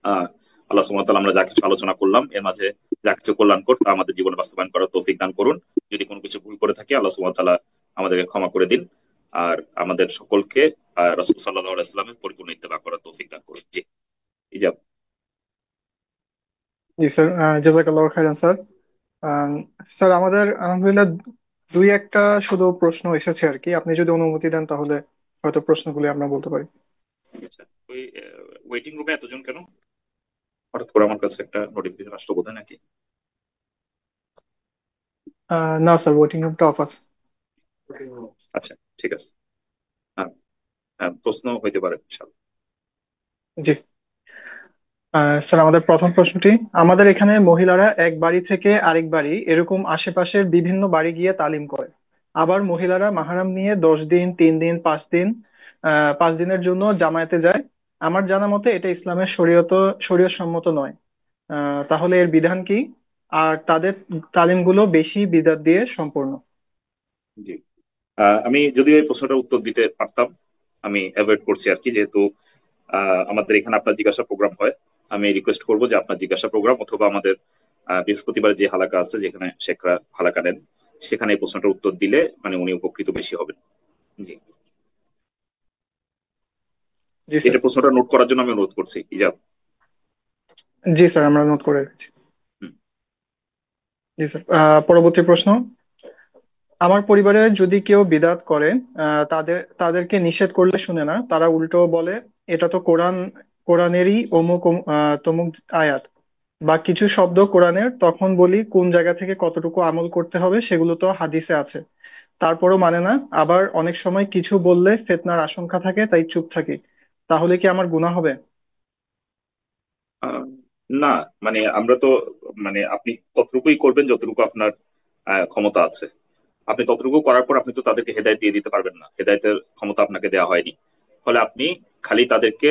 আহ আল্লাহ সুবহানাহু ওয়া তাআলা আমরা যা কিছু আলোচনা করলাম এর মাঝে যা কিছু কল্যাণকর আমাদের জীবনে বাস্তবায়ন করার তৌফিক দান করুন। যদি কোনো কিছু ভুল করে থাকি আল্লাহ সুবহানাহু ওয়া তাআলা আমাদেরকে ক্ষমা করে দিন, আর আমাদের সকলকে রাসূল সাল্লাল্লাহু আলাইহি ওয়াসাল্লামের পরিপূর্ণ ইত্তেবা করার তৌফিক দান করুন। জি, ইজাব। জি স্যার, জাযাকাল্লাহু খাইরান স্যার। আহ, স্যার আমাদের আলহামদুলিল্লাহ দুই একটা শুধু প্রশ্ন এসেছে আর কি, আপনি যদি অনুমতি দেন তাহলে হয়তো প্রশ্নগুলি আমরা বলতে পারি। আচ্ছা, ওই ওয়েটিং রুমে এতজন কেন? হঠাৎ করে আমার কাছে একটা নোটিফিকেশন আসলো বোধহয়, নাকি? না স্যার, ওয়েটিং রুমটা অফ আছে। আচ্ছা, ঠিক আছে। হ্যাঁ, হ্যাঁ, প্রশ্ন হইতে পারে ইনশাআল্লাহ। জি। স্যার আমাদের প্রথম প্রশ্নটি, আমাদের এখানে মহিলারা এক বাড়ি থেকে আরেক বাড়ি এরকম আশেপাশের বিভিন্ন বাড়ি গিয়ে তালিম করে। আবার মহিলারা মাহরাম নিয়ে 10 দিন, 3 দিন, 5 দিন, 5 দিনের জন্য জামায়াতে যায়। আমার জানা মতে এটা ইসলামের শরীয়ত সম্মত নয়। তাহলে এর বিধান কি? আর তাদের তালিমগুলো বেশি বিদআত দিয়ে সম্পূর্ণ। জি, আমি যদিও এই প্রশ্নটার উত্তর দিতে পারতাম, আমি অ্যাভয়েড করছি আর কি, যেহেতু আমাদের এখানে আপনার জিজ্ঞাসা প্রোগ্রাম হয়। আমি রিকোয়েস্ট করবো যে আপনার জিজ্ঞাসা প্রোগ্রাম অথবা আমাদের বৃহস্পতিবার যে হালাকা আছে যেখানে শেখরা হালাকা নেন, সেখানে এই প্রশ্নটার উত্তর দিলে মানে উনি উপকৃত বেশি হবেন। জি, জি স্যার। এটা প্রশ্নটা নোট করার জন্য আমি অনুরোধ করছি, ইজাব। জি স্যার, আমরা নোট করে রেখেছি। হুম। জি স্যার। পরবর্তী প্রশ্ন, আমার পরিবারে যদি কেউ বিদআত করে, তাদেরকে নিষেধ করলে শুনে না, তারা উল্টো বলে এটা তো কোরআনেরই অমুক তমুক আয়াত বা কিছু শব্দ কোরআনের, তখন বলি কোন জায়গা থেকে কতটুকু আমল করতে হবে সেগুলো তো হাদিসে আছে, তারপরও মানে না। আবার অনেক সময় কিছু বললে ফিতনার আশঙ্কা থাকে তাই চুপ থাকি, তাহলে কি আমার গুনাহ হবে? আহ, না, মানে আমরা তো, মানে আপনি ততটুকুই করবেন যতটুকু আপনার ক্ষমতা আছে। আপনি ততটুকু করার পর আপনি তো তাদেরকে হেদায়েত দিয়ে দিতে পারবেন না, হেদায়েতের ক্ষমতা আপনাকে দেওয়া হয়নি। ফলে আপনি খালি তাদেরকে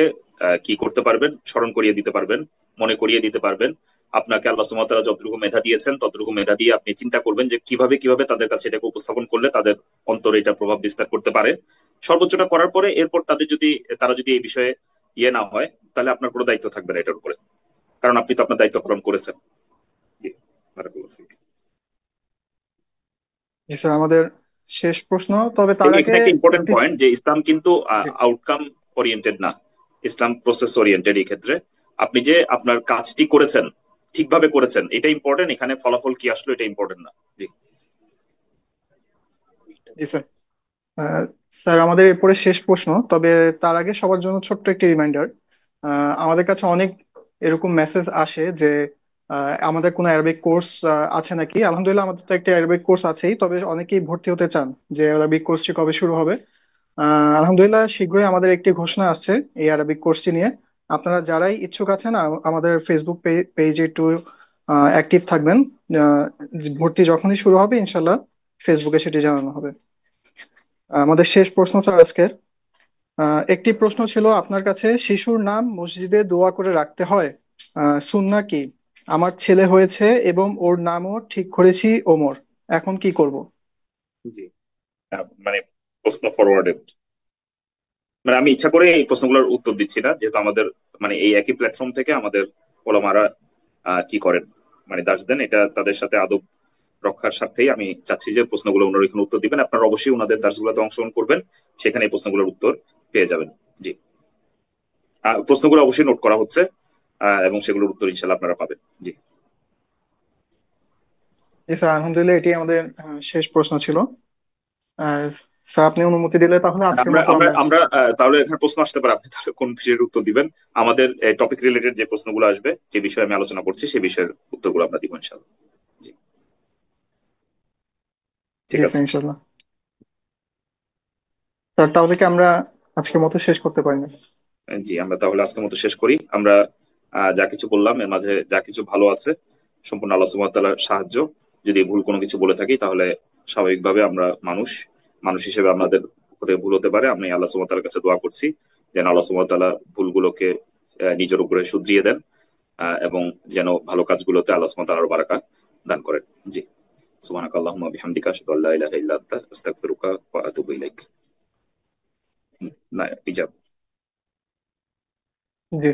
কি করতে পারবেন, স্মরণ করিয়ে দিতে পারবেন, মনে করিয়ে দিতে পারবেন আপনাকে আল্লাহ সুবহানাহু ওয়া তাআলা যতটুকু মেধা দিয়েছেন ততটুকু মেধা দিয়ে আপনি চিন্তা করবেন যে কিভাবে কিভাবে তাদের কাছে এটাকে উপস্থাপন করলে তাদের অন্তরে এটা প্রভাব বিস্তার করতে পারে। সর্বোচ্চটা করার পরে এরপর তারা যদি এই বিষয়ে ইয়ে না হয়, তাহলে আপনার কোনো দায়িত্ব থাকবে না এটার উপরে, কারণ আপনি তো আপনার দায়িত্ব পালন করেছেন। জি, বারাকাল্লাহু ফিক। জি স্যার, আমাদের শেষ প্রশ্ন, তবে তার আগে এখানে একটা ইম্পর্টেন্ট একটি পয়েন্ট যে ইসলাম কিন্তু জি। আউটকাম ওরিয়েন্টেড না, ইসলাম প্রসেস ওরিয়েন্টেড। এই ক্ষেত্রে আপনি যে আপনার কাজটি করেছেন ঠিকভাবে করেছেন এটা ইম্পর্টেন্ট, এখানে ফলাফল কি আসলো এটা ইম্পর্টেন্ট না। জি। জি স্যার। আহ, স্যার, আমাদের এরপরে শেষ প্রশ্ন, তবে তার আগে সবার জন্য ছোট্ট একটি রিমাইন্ডার। আমাদের কাছে অনেক এরকম মেসেজ আসে যে আমাদের কোনো অ্যারাবিক কোর্স আছে নাকি। আলহামদুলিল্লাহ, আমাদের তো একটা অ্যারাবিক কোর্স আছেই, তবে অনেকেই ভর্তি হতে চান যে অ্যারাবিক কোর্সটি কবে শুরু হবে। আলহামদুলিল্লাহ, শীঘ্রই আমাদের একটি ঘোষণা আসছে এই অ্যারাবিক কোর্সটি নিয়ে। আপনারা যারাই ইচ্ছুক আছেন আমাদের ফেসবুক পেজে একটু অ্যাক্টিভ থাকবেন। আহ, ভর্তি যখনই শুরু হবে ইনশাল্লাহ ফেসবুকে সেটি জানানো হবে। আমাদের শেষ প্রশ্ন স্যার আজকের, একটি প্রশ্ন ছিল আপনার কাছে, শিশুর নাম মসজিদে দোয়া করে রাখতে হয়, সুন্নাহ কি? আমার ছেলে হয়েছে এবং ওর নামও ঠিক করেছি ওমর, এখন কি করব? জি। মানে প্রশ্ন ফরওয়ার্ডেড, মানে আমি ইচ্ছা করে এই প্রশ্নগুলোর উত্তর দিচ্ছি না, যেহেতু আমাদের মানে এই একই প্ল্যাটফর্ম থেকে আমাদের ওলামারা কি করেন, মানে দাস দেন, এটা তাদের সাথে আদব রক্ষার স্বার্থেই আমি চাচ্ছি যে প্রশ্নগুলো ওনারা এখানে উত্তর দিবেন। আপনারা অবশ্যই ওনাদের দাসগুলোতে অংশগ্রহণ করবেন, সেখানে এই প্রশ্নগুলোর উত্তর পেয়ে যাবেন। জি। প্রশ্নগুলো অবশ্যই নোট করা হচ্ছে, এবং সেগুলোর উত্তর ইনশাল্লাহ আপনারা পাবেন। জি। জি স্যার, আলহামদুলিল্লাহ এটি আমাদের শেষ প্রশ্ন ছিল। আহ, স্যার, আপনি অনুমতি দিলে তাহলে আজকের আমরা মতো আমরা আমরা। আমরা তাহলে এখানে প্রশ্ন আসতে পারে, আপনি তাহলে কোন বিষয়ের উত্তর দিবেন? আমাদের টপিক রিলেটেড যে প্রশ্নগুলো আসবে, যে বিষয়ে আমি আলোচনা করছি সেই বিষয়ের উত্তরগুলো আমরা দিব ইনশাল্লাহ। জি। ঠিক জি আছে। স্যার, ইনশাল্লাহ। স্যার, তাহলে কি আমরা আজকের মতো শেষ করতে পারি না? জি, আমরা তাহলে আজকের মতো শেষ করি। আমরা যা কিছু বললাম এর মাঝে যা কিছু ভালো আছে সম্পূর্ণ আল্লাহ সুবহানাহু ওয়া তাআলার সাহায্য। যদি ভুল কোনো কিছু বলে থাকি তাহলে স্বাভাবিকভাবে আমরা মানুষ, মানুষ হিসেবে আমাদের হতে ভুল হতে পারে। আমি আল্লাহ সুবহানাহু ওয়া তাআলার কাছে দোয়া করছি যেন আল্লাহ সুবহানাহু ওয়া তাআলা ভুলগুলোকে নিজের উপরে শুধরিয়ে দেন, এবং যেন ভালো কাজগুলোতে আল্লাহ সুবহানাহু ওয়া তাআলা আরো বারাকা দান করেন। জি। সুবহানাকাল্লাহুম্মা ওয়া বিহামদিকা আশহাদু আল্লা ইলাহা ইল্লা আনতা আস্তাগফিরুকা ওয়া আতুবু ইলাইক। না, ইজাব। জি।